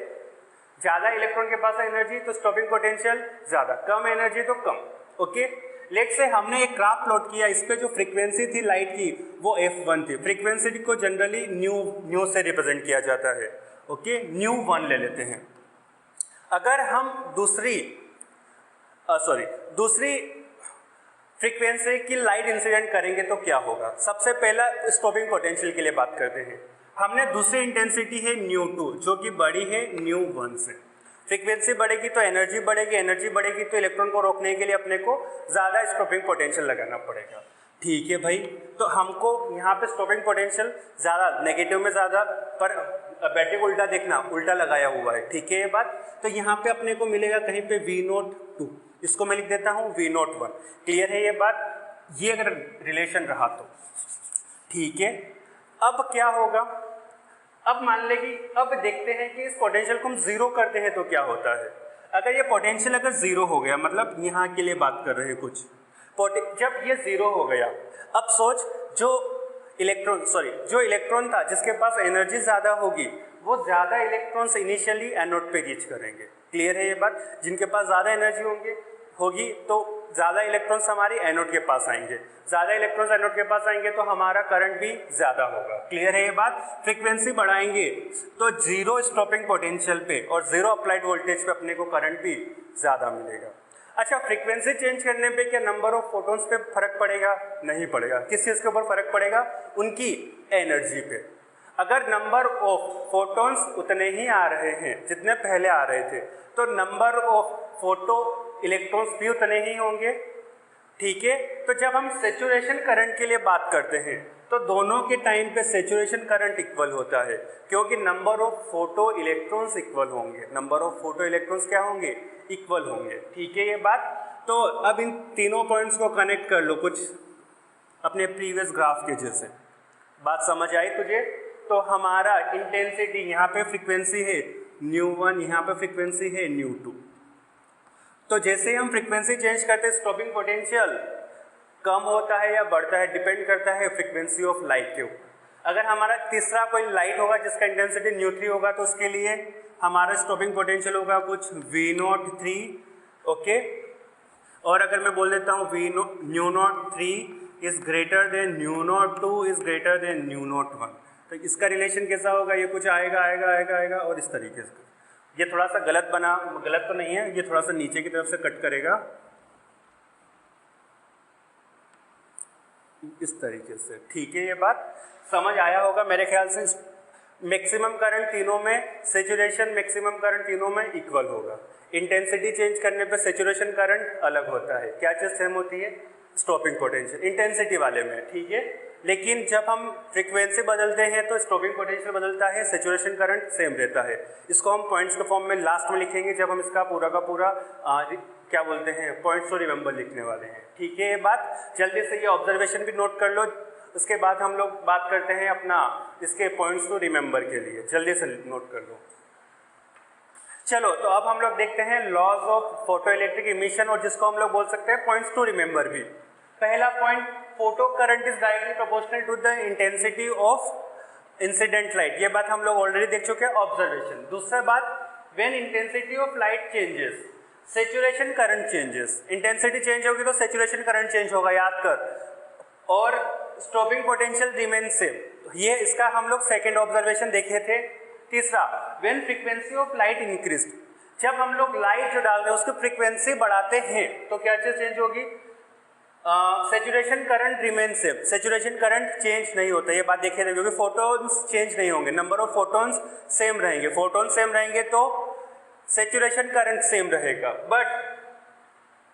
ज्यादा इलेक्ट्रॉन के पास एनर्जी तो स्टॉपिंग पोटेंशियल ज्यादा, कम एनर्जी तो कम। ओके, लेट से हमने एक ग्राफ प्लॉट किया, इस पे जो फ्रीक्वेंसी थी लाइट की वो F1 थी। फ्रीक्वेंसी को जनरली न्यू से रिप्रेजेंट किया जाता है। ओके, न्यू1 ले लेते हैं। अगर हम दूसरी फ्रीक्वेंसी की लाइट इंसिडेंट करेंगे तो क्या होगा? सबसे पहला स्टॉपिंग पोटेंशियल के लिए बात करते हैं। हमने दूसरी इंटेंसिटी है न्यू2 जो कि बड़ी है न्यू1 से। फ्रीक्वेंसी बढ़ेगी तो एनर्जी बढ़ेगी, एनर्जी बढ़ेगी तो इलेक्ट्रॉन को रोकने के लिए अपने को ज्यादा स्टॉपिंग पोटेंशियल लगाना पड़ेगा। ठीक है भाई, तो हमको यहाँ पे स्टॉपिंग पोटेंशियल ज्यादा, नेगेटिव में ज्यादा, पर बैटरी को उल्टा देखना, उल्टा लगाया हुआ है। ठीक है ये बात? तो यहाँ पे अपने को मिलेगा कहीं पे V02, इसको मैं लिख देता हूँ V01। क्लियर है ये बात? ये अगर रिलेशन रहा तो ठीक है। अब क्या होगा? अब मान ले कि अब देखते हैं कि इस पोटेंशियल को हम जीरो करते हैं तो क्या होता है। अगर ये पोटेंशियल अगर जीरो हो गया, मतलब यहाँ के लिए बात कर रहे हैं कुछ, जब ये जीरो हो गया, अब सोच जो इलेक्ट्रॉन था जिसके पास एनर्जी ज्यादा होगी वो ज्यादा इलेक्ट्रॉन्स इनिशियली एनोड पे रीच करेंगे। क्लियर है ये बात? जिनके पास ज्यादा एनर्जी होगी तो ज्यादा इलेक्ट्रॉन्स हमारी एनोड के पास आएंगे, ज्यादा इलेक्ट्रॉन्स एनोड के पास आएंगे तो हमारा करंट भी ज्यादा होगा। क्लियर है ये बात? फ्रीक्वेंसी बढ़ाएंगे तो जीरो स्टॉपिंग पोटेंशियल पे और जीरो अप्लाइड वोल्टेज पे अपने को करंट भी ज्यादा मिलेगा। अच्छा, फ्रीक्वेंसी चेंज करने पे क्या नंबर ऑफ फोटॉन्स पे फर्क पड़ेगा? नहीं पड़ेगा। किस चीज के ऊपर फर्क पड़ेगा? उनकी एनर्जी पे। अगर नंबर ऑफ फोटॉन्स उतने ही आ रहे हैं जितने पहले आ रहे थे, तो नंबर ऑफ फोटो इलेक्ट्रॉन्स भी उतने ही होंगे। ठीक है, तो जब हम सेचुरेशन करंट के लिए बात करते हैं तो दोनों के टाइम पे सेचुरेशन करंट इक्वल होता है, क्योंकि number of photo electrons equal होंगे। नंबर ऑफ फोटो इलेक्ट्रॉन्स क्या होंगे? इक्वल होंगे। ठीक है ये बात। तो अब इन तीनों पॉइंट्स को कनेक्ट कर लो कुछ अपने प्रीवियस ग्राफ के जैसे। बात समझ आई तुझे? तो हमारा इंटेंसिटी यहाँ पे फ्रीक्वेंसी है ν1, यहाँ पे फ्रीक्वेंसी है ν2। तो जैसे हम फ्रीक्वेंसी चेंज करते हैं स्टॉपिंग पोटेंशियल कम होता है या बढ़ता है, डिपेंड करता है फ्रीक्वेंसी ऑफ लाइट के ऊपर। अगर हमारा तीसरा कोई लाइट होगा जिसका इंटेंसिटी ν3 होगा तो उसके लिए हमारा स्टॉपिंग पोटेंशियल होगा कुछ V03, ओके। और अगर मैं बोल देता हूँ ν03 is greater than ν02 is greater than ν01, तो इसका रिलेशन कैसा होगा? ये कुछ आएगा आएगा आएगा आएगा और इस तरीके से। ये थोड़ा सा गलत बना, गलत तो नहीं है, ये थोड़ा सा नीचे की तरफ से कट करेगा इस तरीके से। ठीक है, ये बात समझ आया होगा मेरे ख्याल से। मैक्सिमम करंट तीनों में, सेचुरेशन मैक्सिमम करंट तीनों में इक्वल होगा। इंटेंसिटी चेंज करने पे सेचुरेशन करंट अलग होता है। क्या चीज़ सेम होती है? स्टॉपिंग पोटेंशियल इंटेंसिटी वाले में। ठीक है, लेकिन जब हम फ्रीक्वेंसी बदलते हैं तो स्टॉपिंग पोटेंशियल बदलता है, सेचुरेशन करंट सेम रहता है। इसको हम पॉइंट्स के फॉर्म में लास्ट में लिखेंगे जब हम इसका पूरा का पूरा क्या बोलते हैं पॉइंट्स टू रिमेंबर लिखने वाले हैं। ठीक है, ये बात जल्दी से ये ऑब्जर्वेशन भी नोट कर लो। उसके बाद हम लोग बात करते हैं अपना इसके पॉइंट्स टू रिमेंबर के लिए, जल्दी से नोट कर लो। चलो, तो अब हम लोग देखते हैं laws of photo electric emission, और जिसको हम लोग बोल सकते हैं पॉइंट्स टू रिमेंबर भी। पहला point, photo current is directly proportional to the intensity of incident light. ये बात हम लोग ऑलरेडी देख चुके हैं, ऑब्जर्वेशन। दूसरा बात, when intensity of light changes saturation current changes. Intensity change होगी तो सेचुरेशन करंट चेंज होगा, याद कर। और स्टॉपिंग पोटेंशियल रिमेन सेम। ये इसका हम लोग सेकेंड ऑब्जर्वेशन देखे थे। तीसरा, when frequency of light increase, जब हम लोग लाइट जो डाल रहे हैं उसकी फ्रीक्वेंसी बढ़ाते हैं तो क्या चीज चेंज होगी? Saturation current remain same. Saturation current change नहीं होता, ये बात देखिए क्योंकि फोटॉन्स चेंज नहीं होंगे, नंबर ऑफ फोटॉन्स सेम रहेंगे। फोटॉन सेम रहेंगे तो सेचुरेशन करंट सेम रहेगा, बट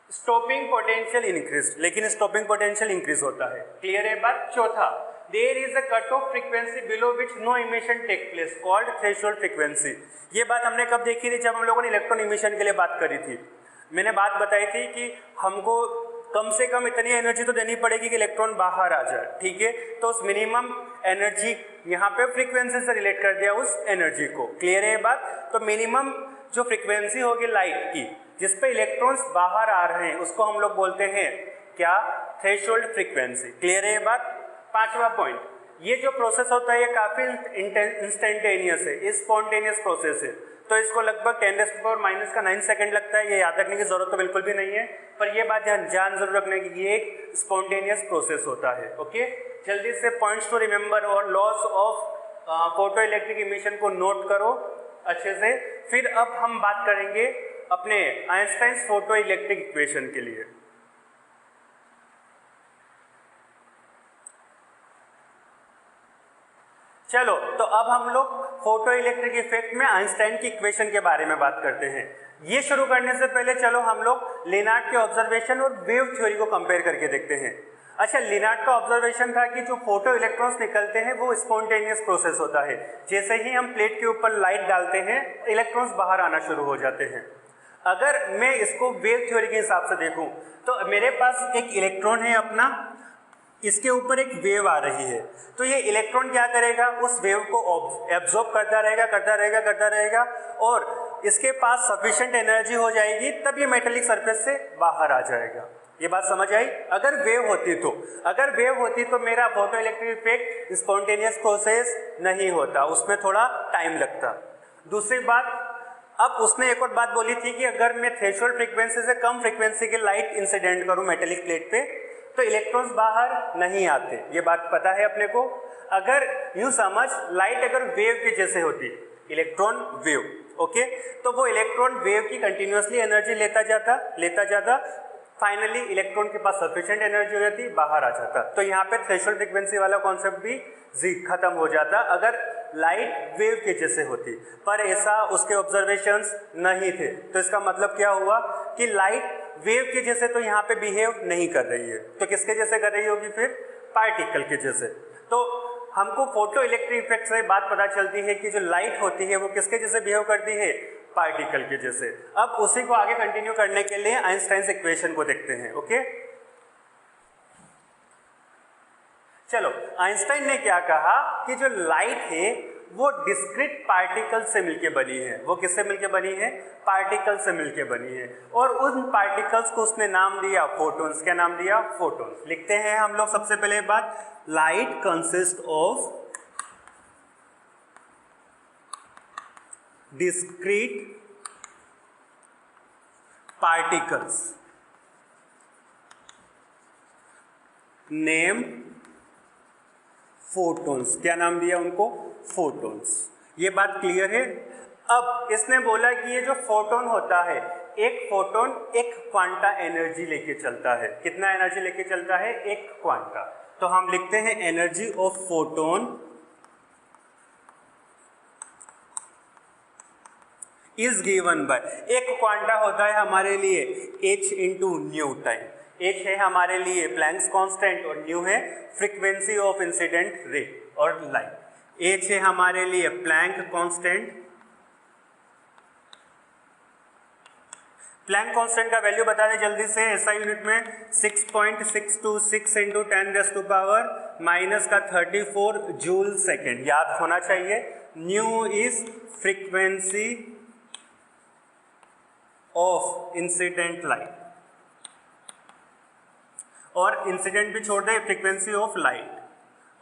स्टॉपिंग पोटेंशियल इंक्रीज, लेकिन स्टॉपिंग पोटेंशियल इंक्रीज होता है। क्लियर है बात? चौथा, there is a cut off frequency below which no emission take place called threshold frequency. ये बात हमने कब देखी थी? जब हम लोगों ने इलेक्ट्रॉन इमिशन के लिए बात करी थी। मैंने बात बताई थी कि हमको कम से कम इतनी एनर्जी तो देनी पड़ेगी कि इलेक्ट्रॉन बाहर आ जाए। ठीक है, तो उस मिनिमम एनर्जी यहाँ पे फ्रीक्वेंसी से रिलेट कर दिया उस एनर्जी को। क्लियर है ये बात? तो मिनिमम जो फ्रीक्वेंसी होगी लाइट की जिस पे इलेक्ट्रॉन्स बाहर आ रहे हैं उसको हम लोग बोलते हैं क्या? Threshold frequency. क्लियर है ये बात? पांचवा पॉइंट, ये जो प्रोसेस होता है ये काफी इंस्टेंटेनियस है, ये स्पॉन्टेनियस प्रोसेस है, तो इसको लगभग 10⁻⁻⁹ सेकंड लगता है। ये याद रखने की जरूरत तो बिल्कुल भी नहीं है, पर ये बात जान जरूर रखने की, ये एक स्पॉन्टेनियस प्रोसेस होता है। ओके, जल्दी से पॉइंट्स टू रिमेंबर और loss of photo electric emission को नोट करो अच्छे से। फिर अब हम बात करेंगे अपने आइंस्टाइन्स फोटो इलेक्ट्रिक इक्वेशन के लिए। चलो, तो अब हम लोग फोटो इलेक्ट्रिक इफेक्ट में आइंस्टाइन की इक्वेशन के बारे में बात करते हैं। ये शुरू करने से पहले चलो हम लोग लेनार्ड के ऑब्जर्वेशन और वेव थ्योरी को कंपेयर करके देखते हैं। अच्छा, लेनार्ड का ऑब्जर्वेशन था कि जो फोटो इलेक्ट्रॉन्स निकलते हैं वो स्पॉन्टेनियस प्रोसेस होता है। जैसे ही हम प्लेट के ऊपर लाइट डालते हैं इलेक्ट्रॉन्स बाहर आना शुरू हो जाते हैं। अगर मैं इसको वेव थ्योरी के हिसाब से देखूं तो मेरे पास एक इलेक्ट्रॉन है अपना, इसके ऊपर एक वेव आ रही है, तो ये इलेक्ट्रॉन क्या करेगा? उस वेव को एब्जॉर्ब करता रहेगा और इसके पास सफिशिएंट एनर्जी हो जाएगी, तब ये मेटेलिक सरफेस से बाहर आ जाएगा। ये बात समझ आई? अगर वेव होती तो मेरा photo electric effect spontaneous process नहीं होता, उसमें थोड़ा टाइम लगता। दूसरी बात, अब उसने एक और बात बोली थी कि अगर मैं थ्रेशोल्ड फ्रीक्वेंसी से कम फ्रीक्वेंसी की लाइट इंसिडेंट करूं मेटेलिक प्लेट पे तो इलेक्ट्रॉन्स बाहर नहीं आते। ये बात पता है अपने को। अगर यूं समझ, लाइट अगर वेव के जैसे होती, इलेक्ट्रॉन वेव, ओके, तो वो इलेक्ट्रॉन वेव की कंटिन्यूअसली एनर्जी लेता जाता फाइनली इलेक्ट्रॉन के पास सफिशिएंट एनर्जी हो जाती, बाहर आ जाता। तो यहाँ पे थ्रेशोल्ड फ्रीक्वेंसी वाला कॉन्सेप्ट भी खत्म हो जाता अगर लाइट वेव के जैसे होती, पर ऐसा उसके ऑब्जर्वेशंस नहीं थे। तो इसका मतलब क्या हुआ कि लाइट वेव के जैसे तो यहाँ पे बिहेव नहीं कर रही है, तो किसके जैसे कर रही होगी फिर? पार्टिकल के जैसे। तो हमको फोटो इलेक्ट्रिक इफेक्ट से बात पता चलती है कि जो लाइट होती है वो किसके जैसे बिहेव करती है? पार्टिकल के जैसे। अब उसी को आगे कंटिन्यू करने के लिए आइंस्टाइन इक्वेशन को देखते हैं। ओके, चलो, आइंस्टाइन ने क्या कहा कि जो लाइट है वो डिस्क्रीट पार्टिकल से मिलके बनी है। वो किससे मिलके बनी है? पार्टिकल से मिलके बनी है। और उन पार्टिकल्स को उसने नाम दिया फोटॉन्स। क्या नाम दिया? फोटॉन्स। लिखते हैं हम लोग सबसे पहले बात, light consist of discrete particles named photons। क्या नाम दिया उनको? photons। ये बात क्लियर है। अब इसने बोला कि ये जो फोटोन होता है, एक फोटोन एक क्वांटा एनर्जी लेके चलता है। कितना एनर्जी लेके चलता है? एक क्वांटा। तो हम लिखते हैं energy of photon is given bye, एक क्वांटा होता है हमारे लिए h into new time. h है हमारे लिए प्लैंक्स कांस्टेंट और न्यू है फ्रीक्वेंसी ऑफ इंसिडेंट रे और लाइट। h है हमारे लिए प्लैंक कांस्टेंट। प्लैंक कांस्टेंट का वैल्यू बता दें जल्दी से, ऐसा यूनिट में 6.626 इंटू 10⁻⁻34 जूल सेकेंड याद होना चाहिए। New is frequency of incident light, और इंसिडेंट भी छोड़ दे, फ्रीक्वेंसी ऑफ लाइट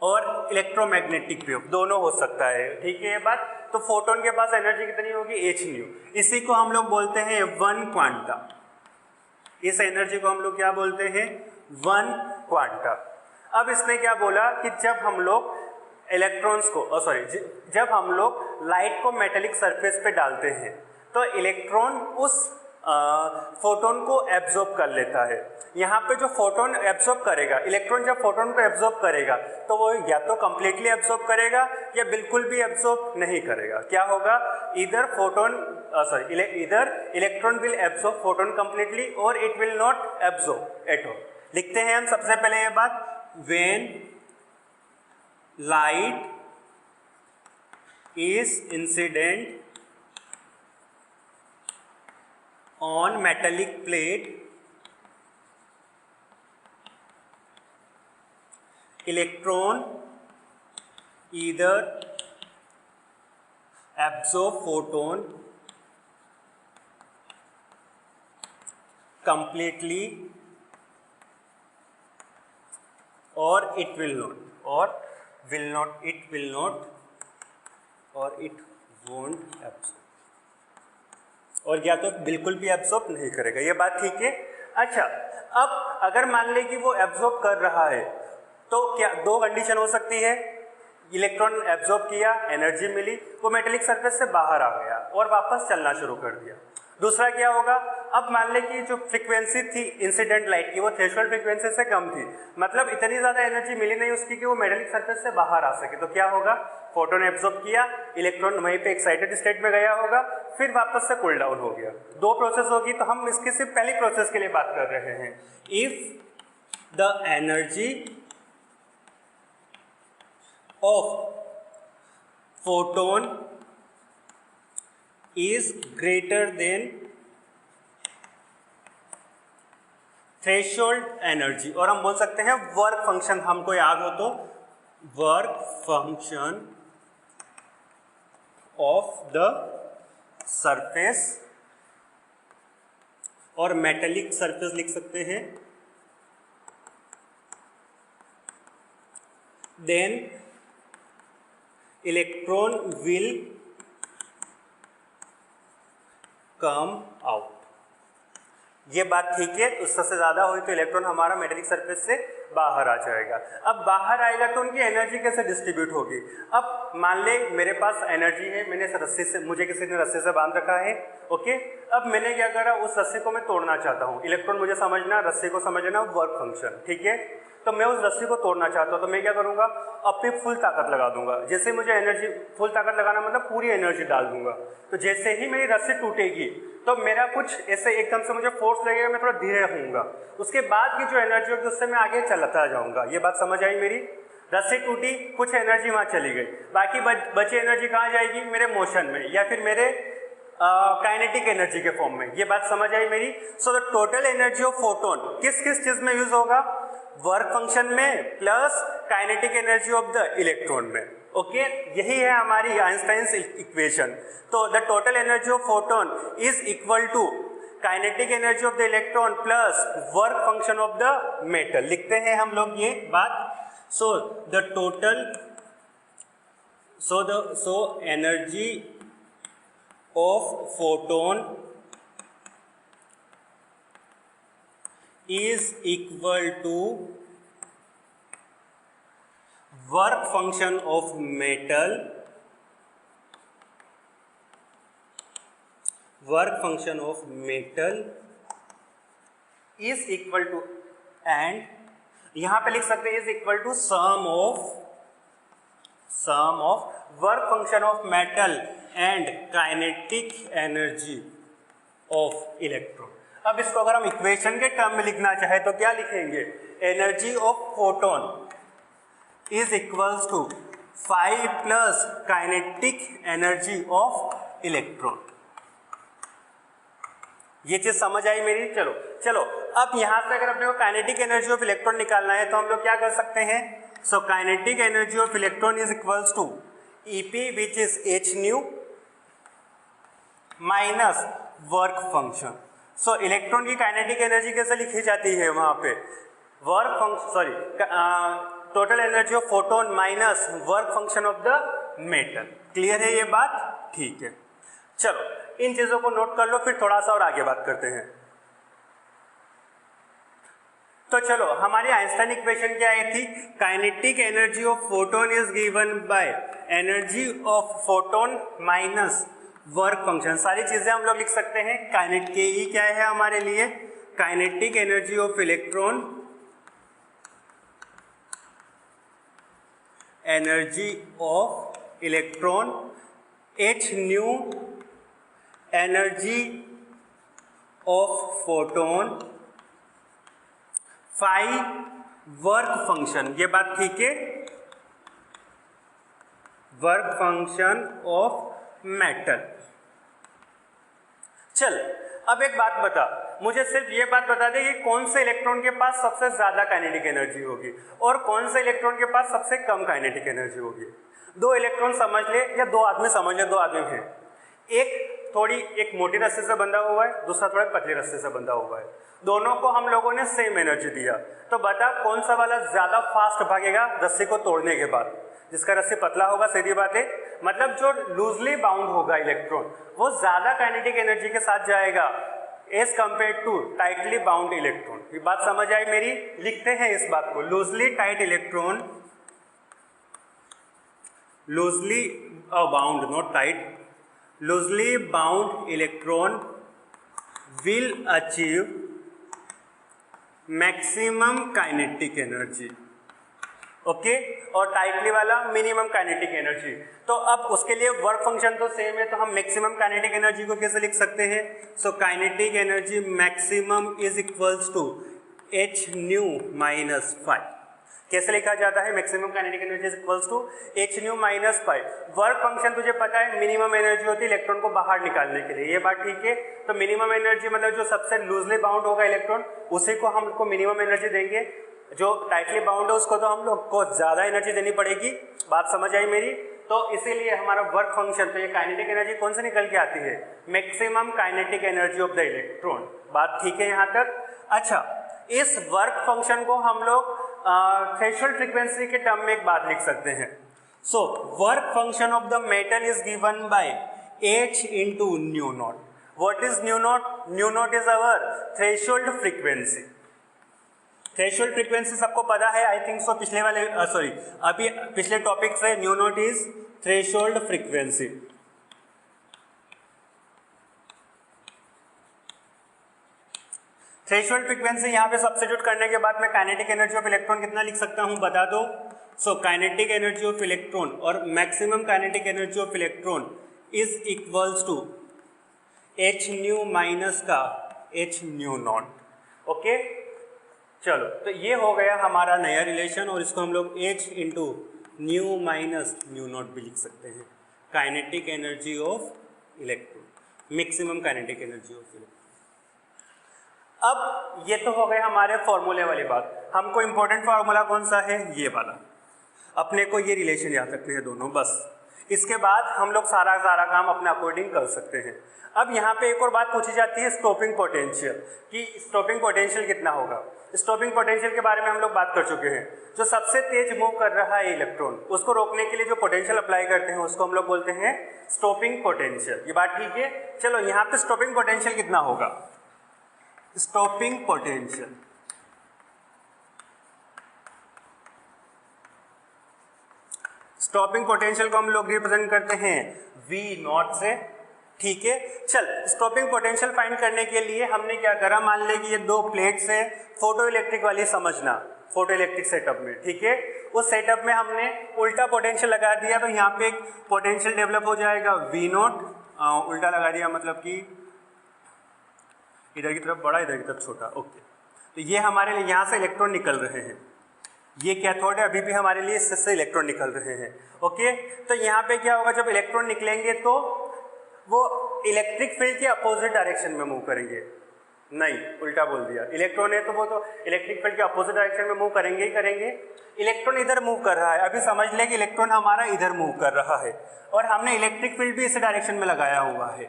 और इलेक्ट्रोमैग्नेटिक वेव दोनों हो सकता है। ठीक है ये बात। तो फोटोन के पास एनर्जी कितनी होगी? h new. इसी को हम लोग बोलते हैं वन क्वांटा। इस एनर्जी को हम लोग क्या बोलते हैं? One quanta. अब इसने क्या बोला कि जब हम लोग इलेक्ट्रॉन्स को जब हम लोग लाइट को मेटेलिक सरफेस पे डालते हैं तो इलेक्ट्रॉन उस फोटोन को एब्जॉर्ब कर लेता है। यहाँ पे जो फोटोन एब्जॉर्ब करेगा, इलेक्ट्रॉन जब फोटोन को एब्जॉर्ब करेगा तो वो या तो कंप्लीटली एब्जॉर्ब करेगा या बिल्कुल भी एब्जॉर्ब नहीं करेगा। क्या होगा? इधर electron will absorb photon completely और it will not absorb at all. लिखते हैं हम सबसे पहले ये बात, when light is incident on metallic plate, electron either absorb photon completely or it will not, or it won't absorb, और या तो बिल्कुल भी एब्जॉर्ब नहीं करेगा। ये बात ठीक है। अच्छा, अब अगर मान ले कि वो एब्जॉर्ब कर रहा है तो क्या दो कंडीशन हो सकती है? इलेक्ट्रॉन एब्जॉर्ब किया, एनर्जी मिली, वो मेटेलिक सरफेस से बाहर आ गया और वापस चलना शुरू कर दिया। दूसरा क्या होगा? अब मान ले कि जो फ्रीक्वेंसी थी इंसिडेंट लाइट की वो थ्रेशोल्ड फ्रीक्वेंसी से कम थी, मतलब इतनी ज़्यादा एनर्जी मिली नहीं उसकी कि वो मेटेलिक सरफेस से बाहर आ सके। तो क्या होगा? फोटोन एब्जॉर्ब किया, इलेक्ट्रॉन वहीं पे एक्साइटेड स्टेट में गया होगा, फिर वापस से कूल डाउन हो गया। दो प्रोसेस होगी। तो हम इसके सिर्फ पहली प्रोसेस के लिए बात कर रहे हैं। If the energy of photon is greater than threshold energy, और हम बोल सकते हैं वर्क फंक्शन, हमको याद हो तो work function of the surface, और मेटेलिक सरफेस लिख सकते हैं, then electron will come out. ये बात ठीक है। उससे ज़्यादा हुई तो इलेक्ट्रॉन हमारा मेटेलिक सरफेस से बाहर आ जाएगा। अब बाहर आएगा तो उनकी एनर्जी कैसे डिस्ट्रीब्यूट होगी? अब अब मान ले मेरे पास एनर्जी है, मैंने इस रस्सी से, मुझे किसी ने रस्सी से बांध रखा है, ओके। अब मैंने क्या करा, उस रस्सी को मैं तोड़ना चाहता हूँ। इलेक्ट्रॉन मुझे समझना, रस्सी को समझना, वर्क फंक्शन, ठीक है। तो मैं उस रस्सी को तोड़ना चाहता हूँ, तो मैं क्या करूँगा, अपनी फुल ताकत लगा दूंगा। जैसे मुझे एनर्जी, फुल ताकत लगाना मतलब पूरी एनर्जी डाल दूंगा। तो जैसे ही मेरी रस्सी टूटेगी तो मेरा कुछ ऐसे एकदम से मुझे फोर्स लगेगा, मैं थोड़ा धीरे होऊंगा, उसके बाद की जो एनर्जी होगी उससे मैं आगे चलता जाऊंगा। ये बात समझ आई मेरी। रस्सी टूटी, कुछ एनर्जी वहां चली गई, बाकी बची एनर्जी कहाँ जाएगी, मेरे मोशन में या फिर मेरे काइनेटिक एनर्जी के फॉर्म में। ये बात समझ आई मेरी। So the total energy of photon किस किस चीज में यूज होगा, वर्क फंक्शन में plus kinetic energy of the electron में, ओके। यही है हमारी आइंस्टाइन्स इक्वेशन। तो the total energy of photon is equal to kinetic energy of the electron plus work function of the metal. लिखते हैं हम लोग ये बात। So the total, so energy of photon is equal to work function of metal, work function of metal is equal to, and यहां पे लिख सकते हैं is equal to sum of work function of metal and kinetic energy of electron। अब इसको अगर हम equation के टर्म में लिखना चाहे तो क्या लिखेंगे, energy of photon is equals to 5 plus kinetic energy of electron. ये चीज समझ आई मेरी। चलो अब यहां से अगर अपने को काइनेटिक एनर्जी ऑफ इलेक्ट्रॉन निकालना है तो हम लोग क्या कर सकते हैं। So kinetic energy of electron is equals to E P which is H nu minus work function. So electron की काइनेटिक एनर्जी कैसे लिखी जाती है वहां पे, work function, sorry, total energy of photon minus work function of the metal. Clear है ये बात, ठीक है। चलो इन चीजों को नोट कर लो, फिर थोड़ा सा और आगे बात करते हैं। तो चलो हमारी आइंस्टाइन इक्वेशन क्या आई थी, kinetic energy of photon is given by energy of photon minus work function. सारी चीजें हम लोग लिख सकते हैं। काइनेट के ई क्या है हमारे लिए, kinetic energy of electron, energy of electron, H new energy of photon, 5 work function. ये बात ठीक है, वर्क फंक्शन ऑफ मेटल। चल अब एक बात बता, मुझे सिर्फ ये बात बता दे कि कौन से इलेक्ट्रॉन के पास सबसे ज्यादा काइनेटिक एनर्जी होगी और कौन से इलेक्ट्रॉन के पास सबसे कम काइनेटिक एनर्जी होगी। 2 इलेक्ट्रॉन समझ ले या 2 आदमी समझ ले, 2 आदमी हैं, एक मोटी रस्सी से बंधा हुआ है, दूसरा थोड़ा पतली रस्सी से बंधा हुआ है। दोनों को हम लोगों ने सेम एनर्जी दिया, तो बता कौन सा वाला ज्यादा फास्ट भागेगा रस्सी को तोड़ने के बाद। जिसका रस्सी पतला होगा, सीधी बात है, मतलब जो लूजली बाउंड होगा इलेक्ट्रॉन वो ज्यादा काइनेटिक एनर्जी के साथ जाएगा as compare to tightly bound electron. ये बात समझ आई मेरी। लिखते हैं इस बात को, loosely tight electron, loosely bound, not tight, loosely bound electron will achieve maximum kinetic energy, okay, और टाइटली वाला मिनिमम काइनेटिक एनर्जी। तो अब उसके लिए वर्क फंक्शन तो सेम है, तो हम मैक्सिमम काइनेटिक एनर्जी को कैसे लिख सकते हैं। So kinetic energy maximum is equals to H nu minus 5। कैसे लिखा जाता है, maximum kinetic energy is equals to H nu minus 5। Work function तुझे पता है मिनिमम एनर्जी होती है इलेक्ट्रॉन को बाहर निकालने के लिए, ये बात ठीक है। तो मिनिमम एनर्जी मतलब जो सबसे लूजली बाउंड होगा इलेक्ट्रॉन उसी को हम लोग को मिनिमम एनर्जी देंगे, जो टाइटली बाउंड है उसको तो हम लोग को ज्यादा एनर्जी देनी पड़ेगी। बात समझ आई मेरी। तो इसीलिए हमारा वर्क फंक्शन, तो ये काइनेटिक एनर्जी कौन से निकल के आती है, maximum kinetic energy of the electron. बात ठीक है यहाँ तक। अच्छा, इस वर्क फंक्शन को हम लोग थ्रेशोल्ड फ्रीक्वेंसी के टर्म में एक बात लिख सकते हैं। सो work function of the metal is given by h into nu not. What is new not? New not is our threshold frequency. Threshold frequency सबको पता है, आई थिंक सो, पिछले वाले अभी पिछले टॉपिक से new not is threshold frequency. Threshold frequency यहाँ पे सब्स्टिट्यूट करने के बाद मैं काइनेटिक एनर्जी ऑफ इलेक्ट्रॉन कितना लिख सकता हूँ बता दो। So kinetic energy of electron और maximum kinetic energy of electron is equals to H nu minus का एच न्यू नॉट। ओके चलो, तो ये हो गया हमारा नया रिलेशन और इसको हम लोग H into new minus new not भी लिख सकते हैं। Kinetic energy of electron, maximum kinetic energy of electron. अब ये तो हो गए हमारे फॉर्मूले वाली बात। हमको इंपॉर्टेंट फार्मूला कौन सा है, ये वाला। अपने को ये रिलेशन याद रखने हैं दोनों बस। इसके बाद हम लोग सारा काम अपने अकॉर्डिंग कर सकते हैं। अब यहाँ पे एक और बात पूछी जाती है स्टॉपिंग पोटेंशियल, कि स्टॉपिंग पोटेंशियल कितना होगा। स्टॉपिंग पोटेंशियल के बारे में हम लोग बात कर चुके हैं। जो सबसे तेज मूव कर रहा है इलेक्ट्रॉन, उसको रोकने के लिए जो पोटेंशियल अप्लाई करते हैं उसको हम लोग बोलते हैं स्टॉपिंग पोटेंशियल। ये बात ठीक है। चलो यहाँ पे स्टॉपिंग पोटेंशियल कितना होगा, स्टॉपिंग पोटेंशियल स्टॉपिंग पोटेंशियल को हम लोग रिप्रेजेंट करते हैं V नॉट से। ठीक है, चल स्टॉपिंग पोटेंशियल फाइंड करने के लिए हमने क्या करा, मान ले कि ये दो प्लेट्स है, फोटो इलेक्ट्रिक वाली समझना, फोटो इलेक्ट्रिक सेटअप में। ठीक है, उस सेटअप में हमने उल्टा पोटेंशियल लगा दिया, तो यहाँ पे एक पोटेंशियल डेवलप हो जाएगा V नॉट। उल्टा लगा दिया मतलब कि इधर की तरफ बड़ा, इधर की तरफ छोटा। ओके, तो ये हमारे लिए यहाँ से इलेक्ट्रॉन निकल रहे हैं, ये कैथोड है, अभी भी हमारे लिए इससे इलेक्ट्रॉन निकल रहे हैं। ओके, तो यहाँ पे क्या होगा, जब इलेक्ट्रॉन निकलेंगे तो वो इलेक्ट्रिक फील्ड के अपोजिट डायरेक्शन में मूव करेंगे। नहीं, उल्टा बोल दिया, इलेक्ट्रॉन है तो वो तो इलेक्ट्रिक फील्ड के अपोजिट डायरेक्शन में मूव करेंगे ही करेंगे। इलेक्ट्रॉन इधर मूव कर रहा है, अभी समझ ले कि इलेक्ट्रॉन हमारा इधर मूव कर रहा है और हमने इलेक्ट्रिक फील्ड भी इस डायरेक्शन में लगाया हुआ है,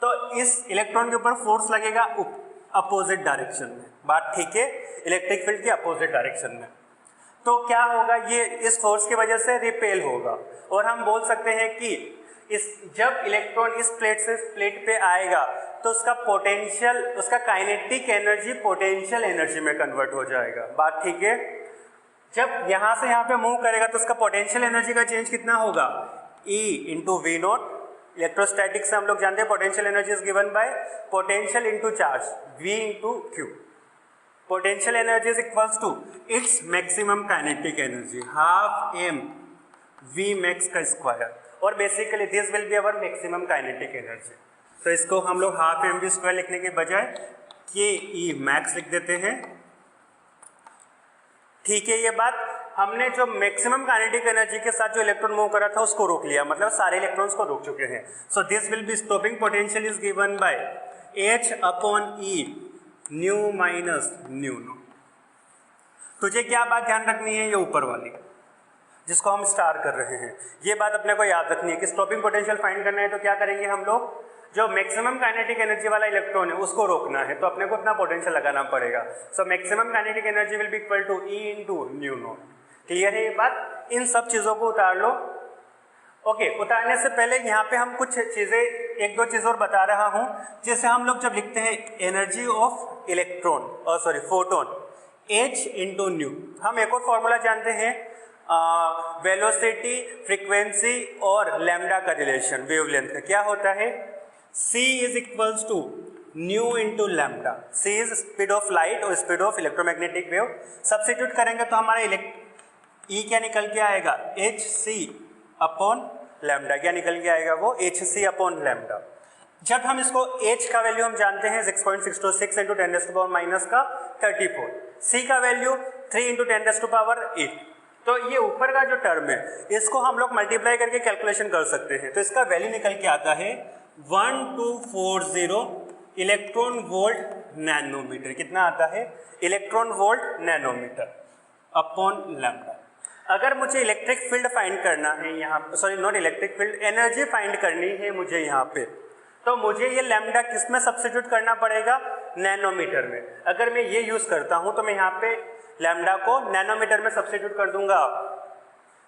तो इस इलेक्ट्रॉन के ऊपर फोर्स लगेगा अपोजिट डायरेक्शन में। बात ठीक है, इलेक्ट्रिक फील्ड के अपोजिट डायरेक्शन में। तो क्या होगा, ये इस फोर्स की वजह से रिपेल होगा और हम बोल सकते हैं कि जब इलेक्ट्रॉन इस प्लेट से इस प्लेट पे आएगा तो उसका पोटेंशियल, उसका काइनेटिक एनर्जी पोटेंशियल एनर्जी में कन्वर्ट हो जाएगा। बात ठीक है, जब यहाँ से यहाँ पे मूव करेगा तो उसका पोटेंशियल एनर्जी का चेंज कितना होगा, E into V not. Electrostatic से हम लोग जानते हैं potential energy is given by potential into charge, V into Q. Potential energy is equals to its maximum kinetic energy, half m V max का square, और basically this will be our maximum kinetic energy. तो इसको हम लोग half M we square लिखने के बजाय के ई मैक्स लिख देते हैं। ठीक है, ये बात हमने जो मैक्सिमम काइनेटिक एनर्जी के साथ जो इलेक्ट्रॉन मूव करा था उसको रोक लिया, मतलब सारे इलेक्ट्रॉन्स को रोक चुके हैं। So this will be stopping potential is given by H upon E nu minus nu no. तुझे क्या बात ध्यान रखनी है, ये ऊपर वाली जिसको हम स्टार कर रहे हैं, ये बात अपने को याद रखनी है कि स्टॉपिंग पोटेंशियल फाइंड करना है तो क्या करेंगे हम लोग, जो मैक्सिमम काइनेटिक एनर्जी वाला इलेक्ट्रॉन है उसको रोकना है तो अपने को इतना पोटेंशियल लगाना पड़ेगा। So maximum kinetic energy will be equal to E into nu not. Clear है ये बात, इन सब चीज़ों को उतार लो। ओके, उतारने से पहले यहाँ पे हम कुछ चीज़ें, एक दो चीज़ और बता रहा हूँ, जैसे हम लोग जब लिखते हैं एनर्जी ऑफ इलेक्ट्रॉन और sorry photon, H into nu, हम एक और फॉर्मूला जानते हैं, वेलोसिटी, फ्रीक्वेंसी और लैम्डा का रिलेशन वेवलेंथ का क्या होता है, C is equals to nu into lambda. C is speed of light और speed of electromagnetic wave. Substitute करेंगे तो हमारा E क्या निकल के आएगा, HC अपॉन लैम्डा। क्या निकल के आएगा वो, HC अपॉन लैम्डा। जब हम इसको H का वैल्यू हम जानते हैं 6.626 इंटू 10 टू पावर माइनस का 34, C का वैल्यू 3 इंटू 10 टू पावर 8। तो ये ऊपर का जो टर्म है इसको हम लोग मल्टीप्लाई करके कैलकुलेशन कर सकते हैं, तो इसका वैल्यू निकल के आता है 1240 इलेक्ट्रॉन वोल्ट नैनोमीटर। कितना आता है, electron volt nanometre upon lambda. अगर मुझे इलेक्ट्रिक फील्ड फाइंड करना है यहाँ, sorry not electric field, energy find करनी है मुझे यहाँ पे, तो मुझे ये लैम्डा किस में सब्स्टिट्यूट करना पड़ेगा, नैनोमीटर में। अगर मैं ये यूज करता हूँ तो मैं यहाँ पे लैम्डा को नैनोमीटर में सब्स्टिट्यूट कर दूंगा।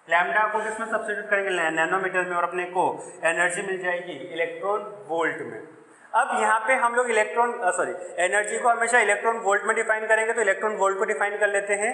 लैम्डा को किसमें सब्स्टिट्यूट करेंगे, नैनोमीटर में, और अपने को एनर्जी मिल जाएगी इलेक्ट्रॉन वोल्ट में। अब यहाँ पे हम लोग एनर्जी को हमेशा इलेक्ट्रॉन वोल्ट में डिफाइन करेंगे, तो इलेक्ट्रॉन वोल्ट को डिफाइन कर लेते हैं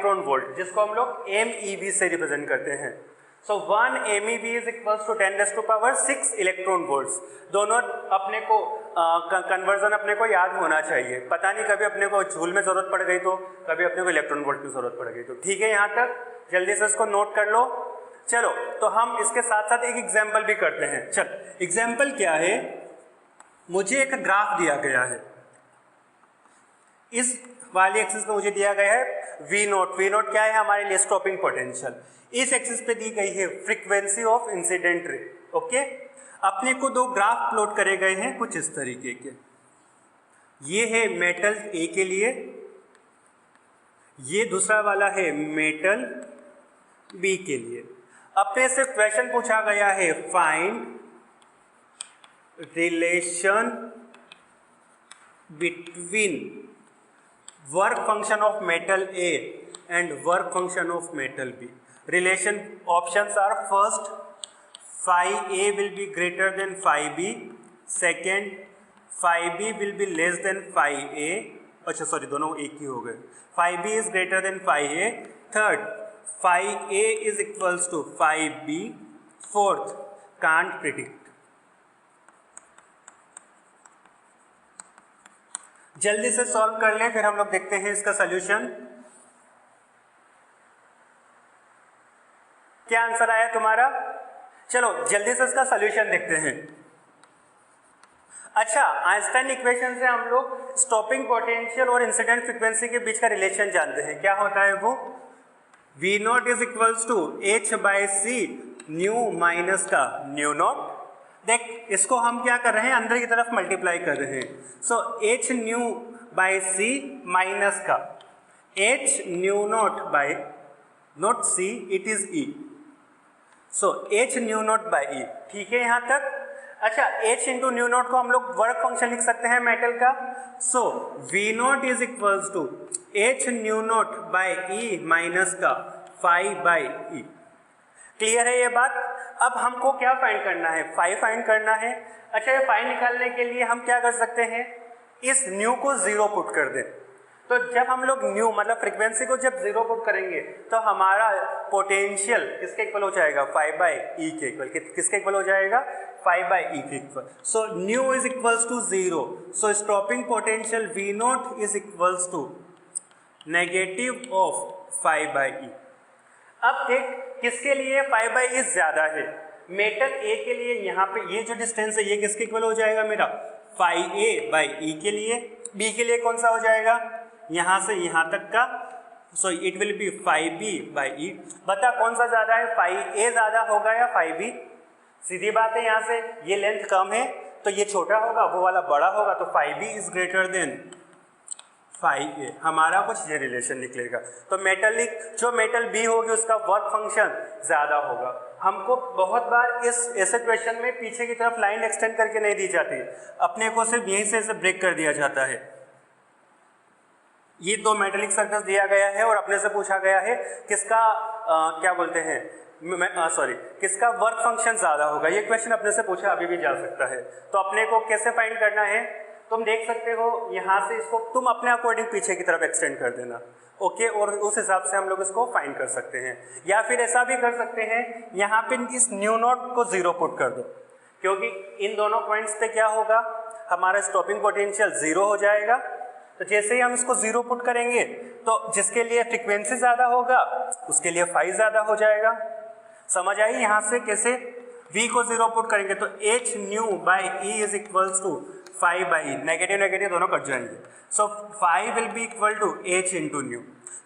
इलेक्ट्रॉन वोल्ट, जिसको हम लोग MeV से रिप्रेजेंट करते हैं। So 1 MeV is equals to 10⁻6 electron volts. दोनों अपने को कन्वर्जन अपने को याद होना चाहिए, पता नहीं कभी अपने को जूल में जरूरत पड़ गई तो कभी अपने को इलेक्ट्रॉन वोल्ट की जरूरत पड़ गई तो। ठीक है, यहाँ तक जल्दी से इसको नोट कर लो। चलो, तो हम इसके साथ साथ एक एग्जाम्पल भी करते हैं। चल, एग्जाम्पल क्या है, मुझे एक ग्राफ दिया गया है, इस वाली एक्सिस पे मुझे दिया गया है V नोट। V नोट क्या है, हमारे लिए स्टॉपिंग पोटेंशियल। इस एक्सिस पे दी गई है frequency of incident ray. Okay, अपने को दो ग्राफ प्लॉट करे गए हैं कुछ इस तरीके के। ये है मेटल A के लिए, ये दूसरा वाला है मेटल B के लिए। अपने से क्वेश्चन पूछा गया है, find relation between work function of metal A and work function of metal B. Relation options are: first, phi A will be greater than phi B. Second, phi B will be less than phi A. अच्छा sorry, दोनों एक ही हो गए। phi B is greater than phi A. Third, phi A is equals to phi B. Fourth, can't predict. जल्दी से solve कर लें, फिर हम लोग देखते हैं इसका सॉल्यूशन। क्या आंसर आया तुम्हारा? चलो जल्दी से इसका सॉल्यूशन देखते हैं। अच्छा, आइंस्टाइन इक्वेशन से हम लोग स्टॉपिंग पोटेंशियल और इंसिडेंट फ्रीक्वेंसी के बीच का रिलेशन जानते हैं। क्या होता है वो? V not is equals to H/c nu minus का न्यू नॉट। देख, इसको हम क्या कर रहे हैं, अंदर की तरफ मल्टीप्लाई कर रहे हैं। So H nu by C minus का H nu not by not C, it is E। So H nu not by E। ठीक है यहाँ तक? अच्छा, H इंटू न्यू नॉट को हम लोग वर्क फंक्शन लिख सकते हैं मेटल का। So V not is equals to H nu not by E minus का फाई बाय E। क्लियर है ये बात? अब हमको क्या फाइंड करना है? फाई फाइंड करना है। अच्छा, ये फाई निकालने के लिए हम क्या कर सकते हैं, इस न्यू को 0 पुट कर दें। तो जब हम लोग न्यू मतलब फ्रीक्वेंसी को जब 0 पुट करेंगे तो हमारा पोटेंशियल किसके इक्वल हो जाएगा? फाई बाय ई के इक्वल। किसके इक्वल हो जाएगा? फाई बाय ई के equal. So nu is equals to 0। So stopping potential V not is equals to negative of phi by e. अब देख, किसके लिए फाई बाय ई ज्यादा है? मेटल A के लिए यहाँ पे ये जो डिस्टेंस है ये किसके इक्वल हो जाएगा मेरा? फाई A बाय ई के लिए। B के लिए कौन सा हो जाएगा? यहाँ से यहाँ तक का। So it will be phi B by E। बता कौन सा ज्यादा है, फाई A ज्यादा होगा या फाई B? सीधी बात है, यहाँ से ये लेंथ कम है तो ये छोटा होगा, वो वाला बड़ा होगा, तो phi B is greater than 5a, हमारा कुछ ये रिलेशन निकलेगा। तो मेटलिक जो मेटल बी होगी उसका वर्क फंक्शन ज़्यादा होगा। हमको बहुत बार इस ऐसे क्वेश्चन में पीछे की तरफ लाइन एक्सटेंड करके नहीं दी जाती, अपने को सिर्फ यहीं से ऐसे ब्रेक कर दिया जाता है। ये दो मेटेलिक सर्कल्स दिया गया है और अपने से पूछा गया है किसका क्या बोलते हैं किसका वर्क फंक्शन ज़्यादा होगा। ये क्वेश्चन अपने से पूछा अभी भी जा सकता है। तो अपने को कैसे फाइंड करना है, तुम देख सकते हो यहाँ से इसको तुम अपने अकॉर्डिंग पीछे की तरफ एक्सटेंड कर देना, ओके, और उस हिसाब से हम लोग इसको फाइंड कर सकते हैं। या फिर ऐसा भी कर सकते हैं, यहाँ पे इस न्यू नॉट को 0 पुट कर दो, क्योंकि इन दोनों पॉइंट्स पे क्या होगा, हमारा स्टॉपिंग पोटेंशियल 0 हो जाएगा। तो जैसे ही हम इसको 0 पुट करेंगे तो जिसके लिए फ्रीक्वेंसी ज़्यादा होगा उसके लिए फाई ज़्यादा हो जाएगा। समझ आई यहाँ से कैसे v को 0 पुट करेंगे तो h nu by e is equals to phi by, negative negative दोनों कट जाएंगे। So phi will be equal to h into nu.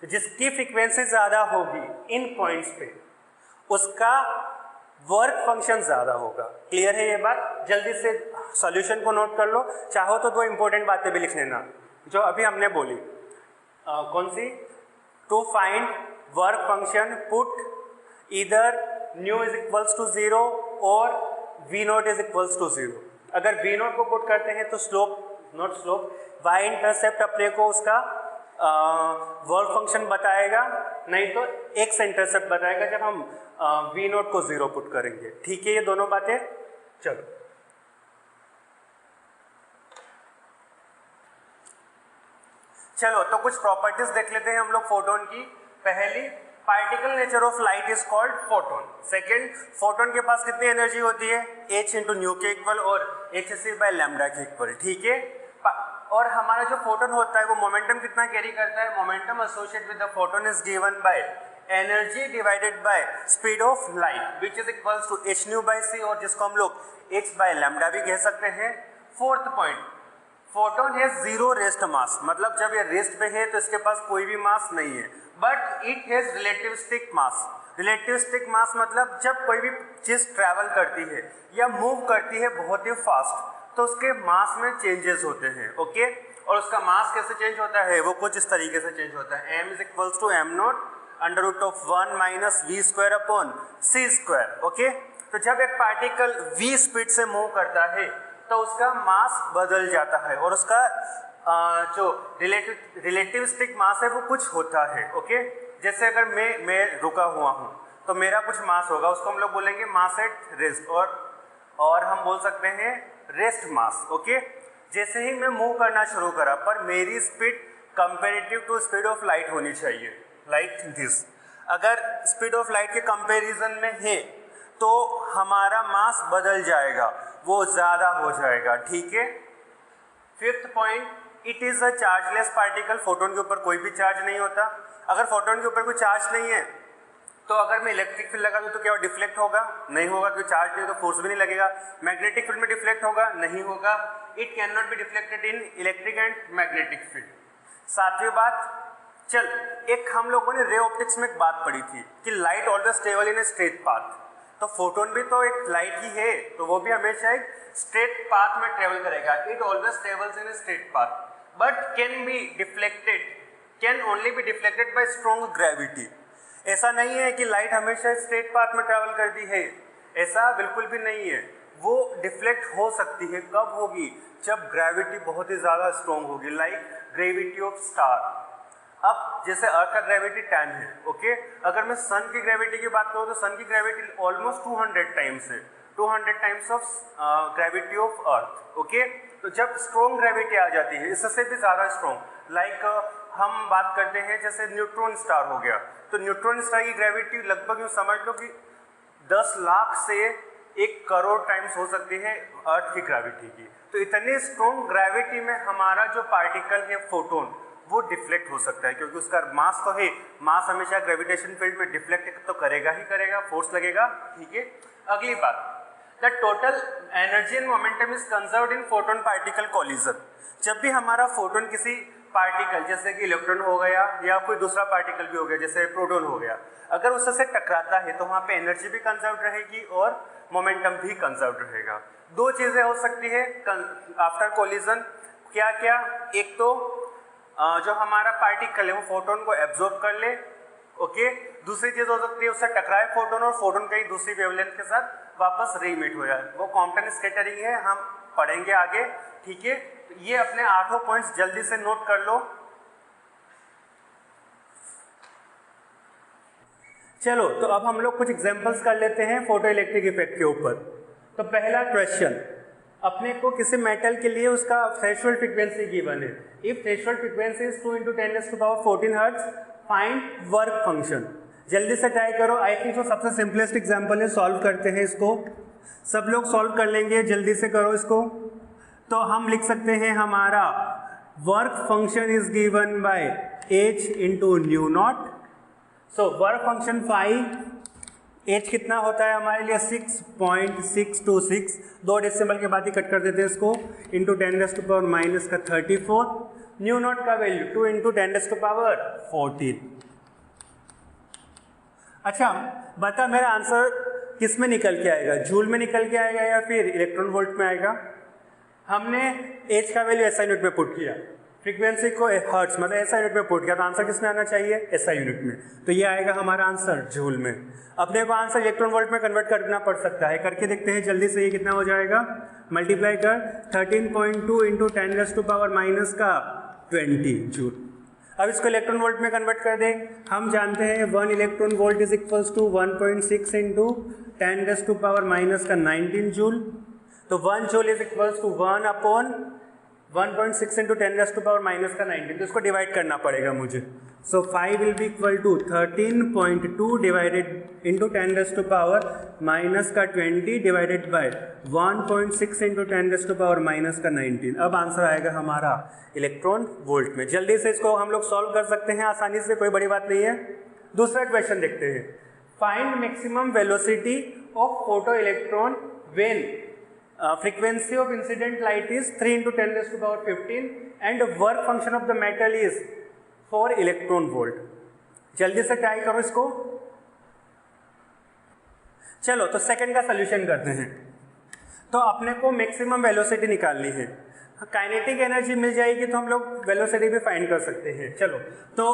जिसकी फ्रीक्वेंसी ज़्यादा होगी इन पॉइंट्स पे उसका वर्क फंक्शन ज़्यादा होगा। क्लियर है ये बात? जल्दी से सॉल्यूशन को नोट कर लो, चाहो तो 2 इंपॉर्टेंट बातें भी लिख लेना जो अभी हमने बोली। कौन सी? To find work function put इधर न्यू इज इक्वल्स टू 0 और v not is equals to 0। अगर v नॉट को पुट करते हैं तो slope naught slope y intercept अपने को उसका वर्क फंक्शन बताएगा, नहीं तो x इंटरसेप्ट बताएगा जब हम v नॉट को 0 पुट करेंगे। ठीक है ये दोनों बातें। चलो तो कुछ प्रॉपर्टीज देख लेते हैं हम लोग फोटोन की। पहली, particle nature of light is called photon. Second, photon के पास कितनी एनर्जी होती है, h इंटू न्यू के इक्वल और hc बाय लैम्डा के इक्वल। ठीक है, और हमारा जो फोटोन होता है वो मोमेंटम कितना कैरी करता है, momentum associated with the photon is given by energy divided by speed of light which is equals to h nu by c, और जिसको हम लोग h बाय लैम्डा भी कह सकते हैं। फोर्थ पॉइंट, फोटोन है 0 रेस्ट मास, मतलब जब ये रेस्ट पे है तो इसके पास कोई भी मास नहीं है, but it has relativistic mass. Relativistic mass मतलब जब कोई भी चीज ट्रैवल करती है या मूव करती है बहुत ही फास्ट तो उसके मास में चेंजेस होते हैं, ओके। और उसका मास कैसे चेंज होता है, वो कुछ इस तरीके से चेंज होता है, m is equals to m not under root of 1 minus v square upon c square, okay. तो जब एक पार्टिकल v स्पीड से मूव करता है तो उसका मास बदल जाता है और उसका जो रिलेटिविस्टिक मास है वो कुछ होता है, ओके। जैसे अगर मैं रुका हुआ हूँ तो मेरा कुछ मास होगा, उसको हम लोग बोलेंगे मास एट रेस्ट, और हम बोल सकते हैं रेस्ट मास, ओके। जैसे ही मैं मूव करना शुरू करा पर मेरी speed comparative to speed of light होनी चाहिए, लाइक दिस। अगर स्पीड ऑफ लाइट के कंपैरिजन में है तो हमारा मास बदल जाएगा, वो ज़्यादा हो जाएगा, ठीक है। Fifth point, it is a chargeless particle. Photon के ऊपर कोई भी चार्ज नहीं होता। अगर फोटोन के ऊपर कोई चार्ज नहीं है तो अगर मैं इलेक्ट्रिक फील्ड लगा दूँ तो क्या वो डिफ्लेक्ट होगा? नहीं होगा, क्योंकि चार्ज नहीं है तो फोर्स भी नहीं लगेगा। मैग्नेटिक फील्ड में डिफ्लेक्ट होगा? नहीं होगा। It can not be deflected in electric and magnetic field. सातवीं बात, चल एक हम लोगों ने रे ऑप्टिक्स में एक बात पढ़ी थी कि light always travel in a straight path, तो फोटोन भी तो एक लाइट ही है, तो वो भी हमेशा एक स्ट्रेट पाथ में ट्रेवल करेगा। It always travels in a straight path but can be deflected, can only be deflected by strong gravity. ऐसा नहीं है कि लाइट हमेशा स्ट्रेट पाथ में ट्रेवल करती है, ऐसा बिल्कुल भी नहीं है। वो डिफ्लेक्ट हो सकती है, कब होगी? जब ग्रेविटी बहुत ही ज़्यादा स्ट्रॉन्ग होगी, लाइक ग्रेविटी ऑफ स्टार। अब जैसे अर्थ का ग्रेविटी 10 है, ओके। अगर मैं सन की ग्रेविटी की बात करूँ तो सन की ग्रेविटी ऑलमोस्ट 200 टाइम्स है, 200 times of gravity of earth, okay. तो जब स्ट्रॉन्ग ग्रेविटी आ जाती है, इससे भी ज़्यादा स्ट्रॉन्ग, लाइक हम बात करते हैं जैसे न्यूट्रॉन स्टार हो गया, तो न्यूट्रॉन स्टार की ग्रेविटी लगभग यूँ समझ लो कि 10 लाख से 1 करोड़ टाइम्स हो सकती है अर्थ की ग्रेविटी की। तो इतनी स्ट्रॉन्ग ग्रेविटी में हमारा जो पार्टिकल है फोटोन वो डिफ्लेक्ट हो सकता है, क्योंकि उसका मास तो है, मास हमेशा ग्रेविटेशन फील्ड में डिफ्लेक्ट तो करेगा ही करेगा, फोर्स लगेगा, ठीक है। अगली बात, the total energy and momentum is conserved in photon particle collision. जब भी हमारा फोटोन किसी पार्टिकल जैसे कि इलेक्ट्रॉन हो गया या कोई दूसरा पार्टिकल भी हो गया जैसे प्रोटॉन हो गया, अगर उससे टकराता है तो वहाँ पे एनर्जी भी कंजर्व रहेगी और मोमेंटम भी कंजर्व रहेगा। दो चीज़ें हो सकती है आफ्टर कोलिजन, क्या क्या? एक तो जो हमारा पार्टिकल है वो फोटोन को एब्जॉर्ब कर ले, ओके। दूसरी चीज हो सकती है उससे टकराए फोटोन और फोटोन कहीं दूसरी वेवलेंथ के साथ वापस रीमिट हो जाए, वो कॉम्पटन स्कैटरिंग है, हम पढ़ेंगे आगे, ठीक है। ये अपने 8 पॉइंट्स जल्दी से नोट कर लो। चलो तो अब हम लोग कुछ एग्जांपल्स कर लेते हैं फोटो इलेक्ट्रिक इफेक्ट के ऊपर। तो पहला क्वेश्चन, अपने को किसी मेटल के लिए उसका थ्रेशोल्ड फ्रीक्वेंसी गिवन है। If threshold frequency is 2 × 10⁻14 hertz, find work function. जल्दी से ट्राई करो, आई थिंक तो सबसे सिंपलेस्ट एग्जांपल है, सॉल्व करते हैं इसको, सब लोग सॉल्व कर लेंगे, जल्दी से करो इसको। तो हम लिख सकते हैं हमारा work function is given by h × μ0। So work function five, h कितना होता है हमारे लिए 6.626, 2 डेसिमल के बाद ही कट कर देते हैं इसको, इंटू 10⁻⁻34, μ0 का वैल्यू 2 × 10⁻14। अच्छा बता मेरा आंसर किस में निकल के आएगा, जूल में निकल के आएगा या फिर इलेक्ट्रॉन वोल्ट में आएगा। हमने h का वैल्यू SI यूनिट में पुट किया, फ्रीक्वेंसी को हर्ट्ज मतलब SI यूनिट में पुट किया, तो आंसर किस में आना चाहिए, SI यूनिट में, तो ये आएगा हमारा आंसर जूल में। अपने को आंसर इलेक्ट्रॉन वोल्ट में कन्वर्ट करना पड़ सकता है, करके देखते हैं जल्दी से, ये कितना हो जाएगा, मल्टीप्लाई कर 13.2 × 10⁻⁻20 जूल। अब इसको इलेक्ट्रॉन वोल्ट में कन्वर्ट कर दें, हम जानते हैं 1 electron volt is equals to 1.6 × 10⁻⁻19 joule. तो 1 जूल इज इक्वल्स टू 1/1.6 × 10⁻⁻19, तो इसको डिवाइड करना पड़ेगा मुझे। So 5 will be equal to 13.2 divided into 10⁻⁻20 divided by 1.6 × 10⁻⁻19। अब आंसर आएगा हमारा इलेक्ट्रॉन वोल्ट में। जल्दी से इसको हम लोग सॉल्व कर सकते हैं आसानी से, कोई बड़ी बात नहीं है। दूसरा क्वेश्चन देखते हैं, find maximum velocity of photo electron when frequency of incident light is 3 × 10⁻15 and work function of the metal is 4 electron volt। जल्दी से ट्राई करो इसको। चलो तो सेकंड का सोल्यूशन करते हैं। तो अपने को मैक्सिमम वेलोसिटी निकालनी है, काइनेटिक एनर्जी मिल जाएगी तो हम लोग वेलोसिटी भी फाइंड कर सकते हैं। चलो तो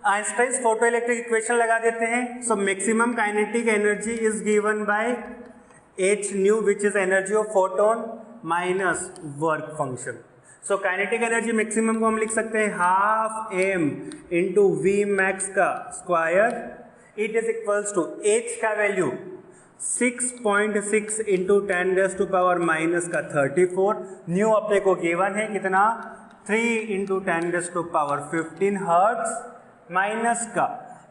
आइंस्टाइन्स फोटो इलेक्ट्रिक इक्वेशन लगा देते हैं। सो maximum kinetic energy is given by h nu which is energy of photon minus work function। so kinetic energy maximum को हम लिख सकते हैं ½ m into v max का square, it is equals to h का वैल्यू 6.6 into 10⁻⁻34, न्यू अपने को given है कितना 3 × 10⁻15 हर्ट्ज माइनस का।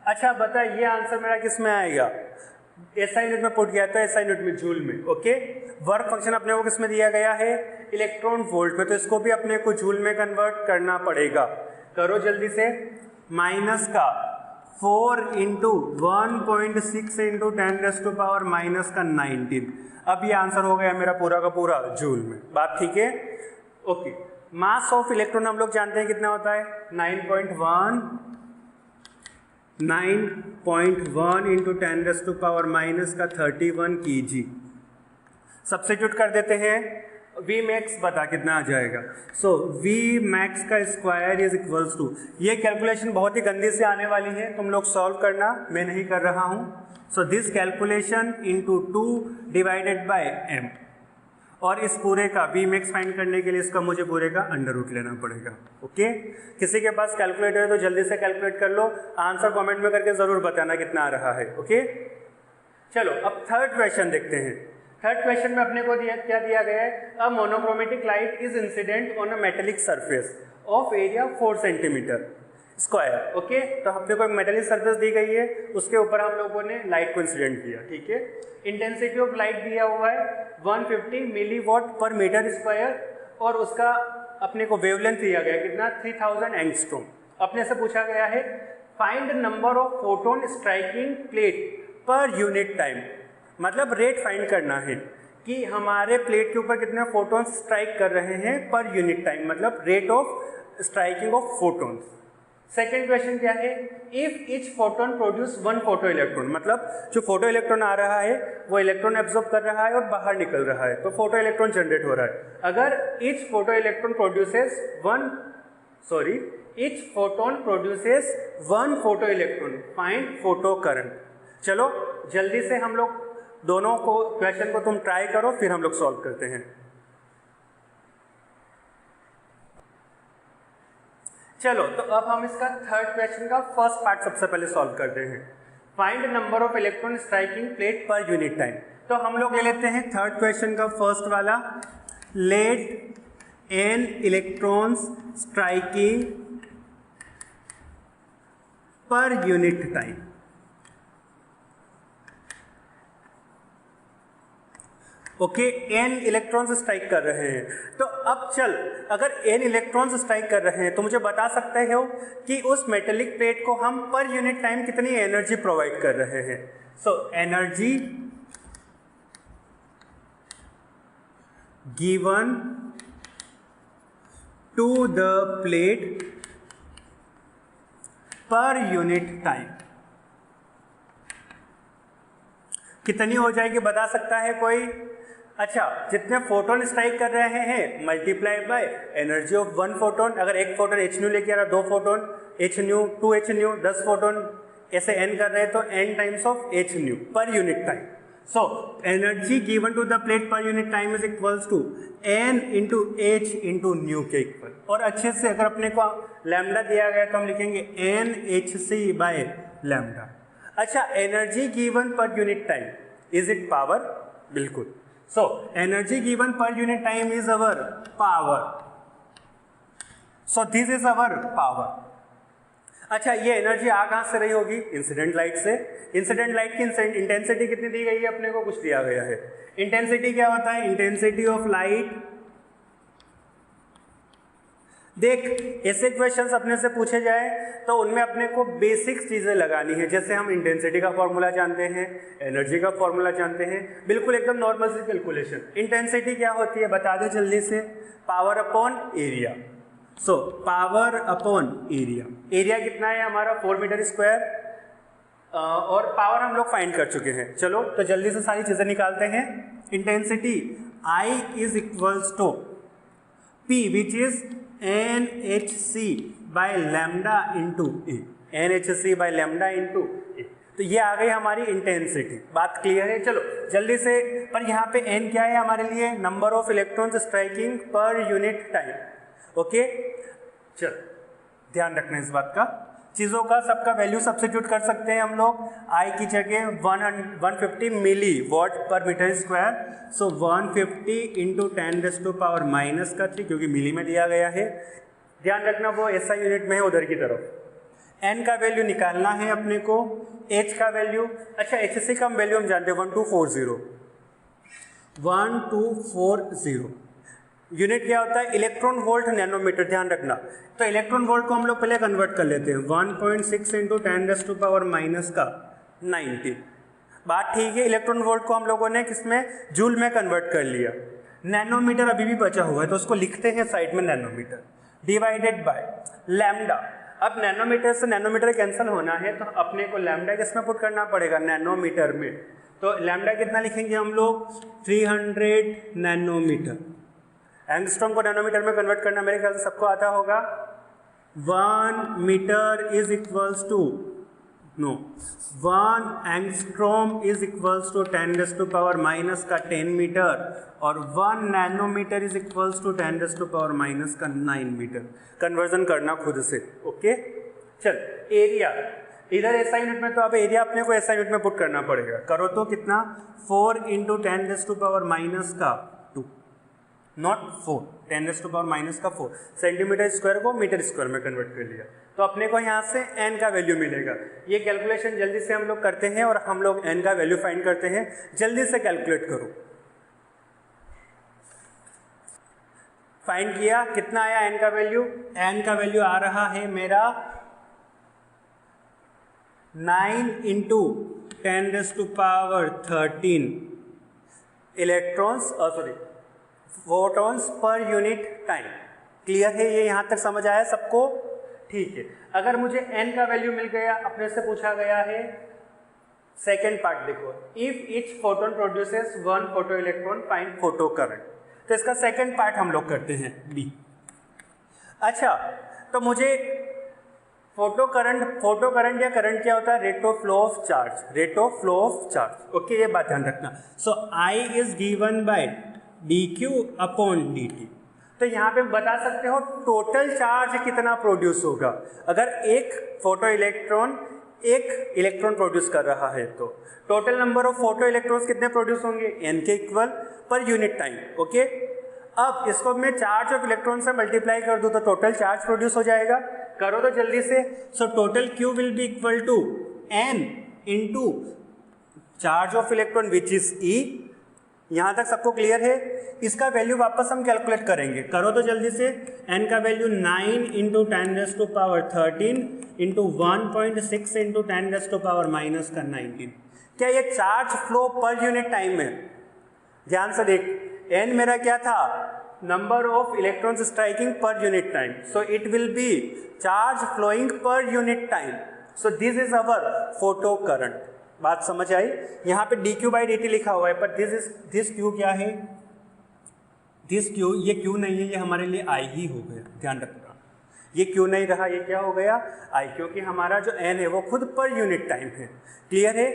अच्छा बता ये आंसर मेरा किस में आएगा, SI यूनिट में पुट गया था, SI यूनिट में जूल में, ओके। वर्क फंक्शन अपने को किस में दिया गया है, इलेक्ट्रॉन वोल्ट में, तो इसको भी अपने को जूल में कन्वर्ट करना पड़ेगा। करो जल्दी से, माइनस का 4 × 1.6 × 10⁻⁻19। अब ये आंसर हो गया मेरा पूरा का पूरा जूल में, बात ठीक है, ओके। मास ऑफ इलेक्ट्रॉन हम लोग जानते हैं कितना होता है, 9.1 × 10⁻31 kg। सब्स्टिट्यूट कर देते हैं, V max बता कितना आ जाएगा। सो V max का स्क्वायर इज इक्वल्स टू, ये कैलकुलेशन बहुत ही गंदी से आने वाली है, तुम लोग सॉल्व करना, मैं नहीं कर रहा हूँ। So this calculation into 2 divided by m, और इस पूरे का V max फाइंड करने के लिए इसका मुझे पूरे का अंडर रूट लेना पड़ेगा, ओके। किसी के पास कैलकुलेटर है तो जल्दी से कैलकुलेट कर लो, आंसर कमेंट में करके जरूर बताना कितना आ रहा है, ओके। चलो अब थर्ड क्वेश्चन देखते हैं। थर्ड क्वेश्चन में अपने को क्या दिया गया है, a monochromatic light is incident on a metallic surface of area 4 centimetre square, okay. तो अपने को एक मेटेलिक सरफेस दी गई है, उसके ऊपर हम लोगों ने लाइट को इंसिडेंट किया, ठीक है। इंटेंसिटी ऑफ लाइट दिया हुआ है 150 मिलीवॉट पर मीटर स्क्वायर, और उसका अपने को वेवलेंथ दिया गया कितना 3000 एंगस्ट्रॉम। अपने से पूछा गया है find number of photon striking plate per unit time, मतलब रेट फाइंड करना है कि हमारे प्लेट के ऊपर कितने फोटोन स्ट्राइक कर रहे हैं पर यूनिट टाइम, मतलब rate of striking off photons. Second question क्या है, if each photon produce 1 photo electron, मतलब जो फोटो इलेक्ट्रॉन आ रहा है वो इलेक्ट्रॉन एब्जॉर्ब कर रहा है और बाहर निकल रहा है, तो फोटो इलेक्ट्रॉन जनरेट हो रहा है। अगर each photo electron produces 1 sorry, each photon produces 1 photo electron, find photo current. चलो जल्दी से हम लोग दोनों को क्वेश्चन को तुम ट्राई करो, फिर हम लोग सॉल्व करते हैं। चलो तो अब हम इसका थर्ड क्वेश्चन का फर्स्ट पार्ट सबसे पहले सॉल्व करते हैं। Find number of electron striking plate per unit time. तो हम लोग ले लेते हैं थर्ड क्वेश्चन का फर्स्ट वाला, let n electrons striking per unit time. Okay, n electrons strike कर रहे हैं। तो अब चल, अगर n इलेक्ट्रॉन्स स्ट्राइक कर रहे हैं तो मुझे बता सकते हो कि उस मेटेलिक प्लेट को हम पर यूनिट टाइम कितनी एनर्जी प्रोवाइड कर रहे हैं। So energy given to the plate per unit time कितनी हो जाएगी, बता सकता है कोई? अच्छा, जितने फोटोन स्ट्राइक कर रहे हैं multiply by energy of 1 photon. अगर एक फोटोन एच न्यू लेके आ रहा, 2 photon H nu, 2 H nu, 10 photon, ऐसे n कर रहे हैं तो n times of H nu per unit time. So energy given to the plate per unit time is equals to n into H into nu के equal. और अच्छे से अगर अपने को लैम्डा दिया गया तो हम लिखेंगे n h c by lambda. अच्छा, energy given per unit time is it power? बिल्कुल। So energy given per unit time is our power. So this is our power. अच्छा, ये एनर्जी आ कहां से रही होगी? इंसिडेंट लाइट से। इंसिडेंट लाइट की इंटेंसिटी कितनी दी गई है अपने को? कुछ दिया गया है। इंटेंसिटी क्या होता है? Intensity of light. देख, ऐसे क्वेश्चंस अपने से पूछे जाए तो उनमें अपने को बेसिक चीजें लगानी है। जैसे हम इंटेंसिटी का फॉर्मूला जानते हैं, एनर्जी का फॉर्मूला जानते हैं, बिल्कुल एकदम नॉर्मल सी कैलकुलेशन। इंटेंसिटी क्या होती है बता दे जल्दी से? Power upon area. So power upon area, area कितना है हमारा? 4 मीटर स्क्वायर। और पावर हम लोग फाइंड कर चुके हैं। चलो तो जल्दी से सारी चीजें निकालते हैं। Intensity I is equals to P which is NHC by lambda into A. NHC by lambda into A. तो ये आ गई हमारी इंटेंसिटी। बात क्लियर है? चलो जल्दी से, पर यहाँ पे n क्या है हमारे लिए? Number of electrons striking per unit time. Okay, चल ध्यान रखना इस बात का। चीज़ों का सबका वैल्यू सब्स्टिट्यूट कर सकते हैं हम लोग। I की जगह 150 मिली वॉट पर मीटर स्क्वायर। सो 150 इंटू 10⁻⁻3, क्योंकि मिली में दिया गया है। ध्यान रखना वो ऐसा यूनिट में है उधर की तरफ। n का वैल्यू निकालना है अपने को, h का वैल्यू। अच्छा, HC का वैल्यू हम जानते हैं 1240। 1240 यूनिट क्या होता है? Electron volt nanometre. ध्यान रखना, तो इलेक्ट्रॉन वोल्ट को हम लोग पहले कन्वर्ट कर लेते हैं। 1.6 इंटू 10⁻⁻⁹ बात ठीक है। इलेक्ट्रॉन वोल्ट को हम लोगों ने किसमें? जूल में कन्वर्ट कर लिया। नैनोमीटर अभी भी बचा हुआ है तो उसको लिखते हैं साइड में नैनोमीटर, डिवाइडेड बाय लैम्डा। अब नैनोमीटर से नैनोमीटर कैंसिल होना है तो अपने को लैम्डा किसमें पुट करना पड़ेगा? नैनोमीटर में। तो लैम्डा कितना लिखेंगे हम लोग? 300 नैनोमीटर। एंगस्ट्रॉम को नैनोमीटर में कन्वर्ट करना मेरे ख्याल से सबको आता होगा। 1 metre is equals to 1 angstrom is equals to 10⁻⁻10 metre और 1 nanometre is equals to 10⁻⁻9 metre. Conversion करना खुद से। ओके, चल एरिया इधर ऐसा यूनिट में, तो अब एरिया अपने को ऐसा यूनिट में पुट करना पड़ेगा। करो तो कितना? 4 इंटू 10⁻⁻2, नॉट 4, 10⁻⁻4 सेंटीमीटर स्क्वायर को मीटर स्क्वायर में कन्वर्ट कर लिया। तो अपने को यहाँ से n का वैल्यू मिलेगा। ये कैलकुलेशन जल्दी से हम लोग करते हैं और हम लोग n का वैल्यू फाइंड करते हैं। जल्दी से कैलकुलेट करो। फाइंड किया, कितना आया n का वैल्यू? n का वैल्यू आ रहा है मेरा 9 into 10⁻13 electrons photons per unit time. Clear है? ये यहां तक समझ आया सबको? ठीक है। अगर मुझे n का वैल्यू मिल गया, अपने से पूछा गया है सेकेंड पार्ट, देखो, if each photon produces 1 photo electron find photo current. तो इसका सेकेंड पार्ट हम लोग करते हैं बी। अच्छा, तो मुझे फोटो करंट या करंट क्या होता है? Rate of flow of charge, okay, ये बात ध्यान रखना। सो I is given bye dq upon dt। तो यहाँ पे बता सकते हो टोटल चार्ज कितना प्रोड्यूस होगा। अगर एक फोटो इलेक्ट्रॉन एक इलेक्ट्रॉन प्रोड्यूस कर रहा है तो total number of photo electrons कितने प्रोड्यूस होंगे? n के इक्वल पर यूनिट टाइम, ओके। अब इसको मैं चार्ज ऑफ इलेक्ट्रॉन से मल्टीप्लाई कर दूं तो टोटल चार्ज प्रोड्यूस हो जाएगा। करो तो जल्दी से। So total Q will be equal to n into charge of electron which is E। यहां तक सबको क्लियर है? इसका वैल्यू वापस हम कैलकुलेट करेंगे। करो तो जल्दी से। n का वैल्यू 9 इंटू 10⁻13 इंटू 1.6 इंटू 10⁻⁻19। क्या ये charge flow per unit time है? ध्यान से देख, n मेरा क्या था? Number of electrons striking per unit time. So it will be charge flowing per unit time. So this is our photo current. बात समझ आई? यहाँ पे dq/dt लिखा हुआ है, पर दिस q क्या है? दिस q, ये q नहीं है, ये हमारे लिए I ही हो गया। ध्यान रखना, ये q नहीं रहा, ये क्या हो गया? I, क्योंकि हमारा जो n है वो खुद पर यूनिट टाइम है। क्लियर है?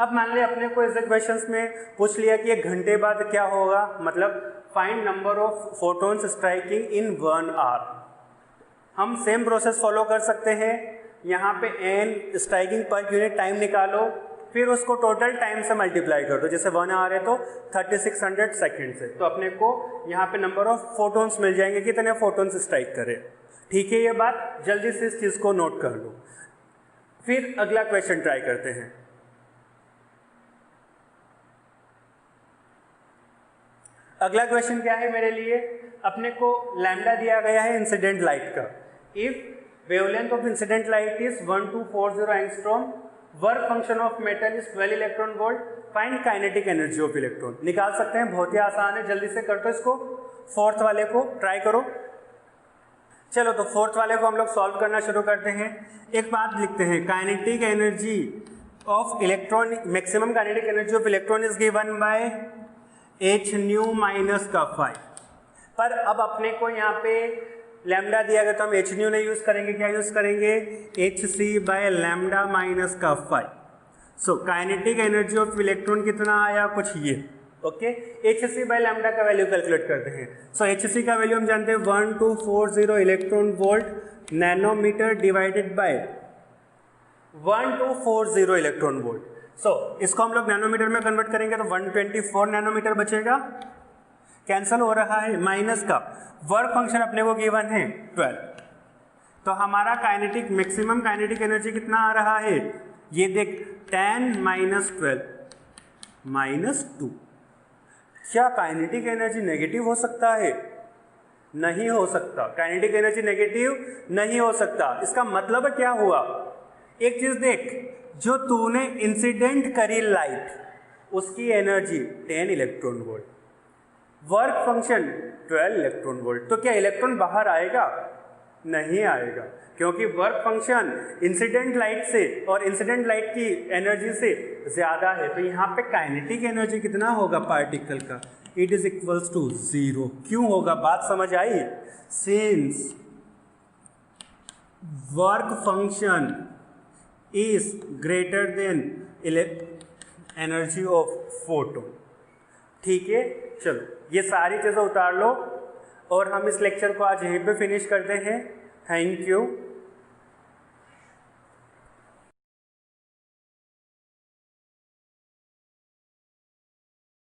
अब मान ले अपने को ऐसे क्वेश्चंस में पूछ लिया कि 1 घंटे बाद क्या होगा, मतलब find number of photons striking in 1 hour. हम सेम प्रोसेस फॉलो कर सकते हैं। यहाँ पे n striking per unit time निकालो, फिर उसको टोटल टाइम से मल्टीप्लाई कर दो। जैसे 1 आवर है तो 3600 सेकेंड से, तो अपने को यहाँ पे नंबर ऑफ फोटोन्स मिल जाएंगे, कितने फोटोन्स स्ट्राइक करें। ठीक है, ये बात जल्दी से इस चीज को नोट कर लो। फिर अगला क्वेश्चन ट्राई करते हैं। अगला क्वेश्चन क्या है मेरे लिए? अपने को लैम्डा दिया गया है इंसिडेंट लाइट का। If wavelength of incident light is 1240 angstrom, work function of metal is 12 electron volt, find kinetic energy of electron. निकाल सकते हैं, बहुत ही आसान है, जल्दी से कर दो इसको। फोर्थ वाले को ट्राई करो। चलो तो फोर्थ वाले को हम लोग सॉल्व करना शुरू करते हैं। एक बात लिखते हैं, kinetic energy of electron, maximum kinetic energy of electron is given by h new minus का फाई। पर अब अपने को यहाँ पे लैम्डा दिया गया तो हम h न्यू नहीं यूज करेंगे, क्या यूज करेंगे? hc बाय लैम्डा माइनस का phi. So kinetic energy of electron कितना आया? कुछ ये, ओके। hc बाय लैम्डा का वैल्यू कैलकुलेट करते हैं। सो hc का वैल्यू हम जानते हैं 1240 electron volt nanometre divided by 1240 electron volt. सो इसको हम लोग नैनोमीटर में कन्वर्ट करेंगे तो 124 नैनोमीटर बचेगा। कैंसल हो रहा है, माइनस का वर्क फंक्शन अपने को गिवन है 12। तो हमारा काइनेटिक मैक्सिमम काइनेटिक एनर्जी कितना आ रहा है? ये देख 10 माइनस 12 माइनस 2। क्या काइनेटिक एनर्जी नेगेटिव हो सकता है? नहीं हो सकता। काइनेटिक एनर्जी नेगेटिव नहीं हो सकता। इसका मतलब क्या हुआ? एक चीज देख, जो तूने इंसिडेंट करी लाइट, उसकी energy 10 electron volt, work function 12 electron volt. तो क्या इलेक्ट्रॉन बाहर आएगा? नहीं आएगा, क्योंकि वर्क फंक्शन इंसिडेंट लाइट से और इंसिडेंट लाइट की एनर्जी से ज्यादा है। तो यहाँ पे काइनेटिक एनर्जी कितना होगा पार्टिकल का? It is equals to 0। क्यों होगा? बात समझ आई? Since work function is greater than energy of photon। ठीक है, चलो ये सारी चीजें उतार लो और हम इस लेक्चर को आज यहीं पे फिनिश करते हैं। Thank you.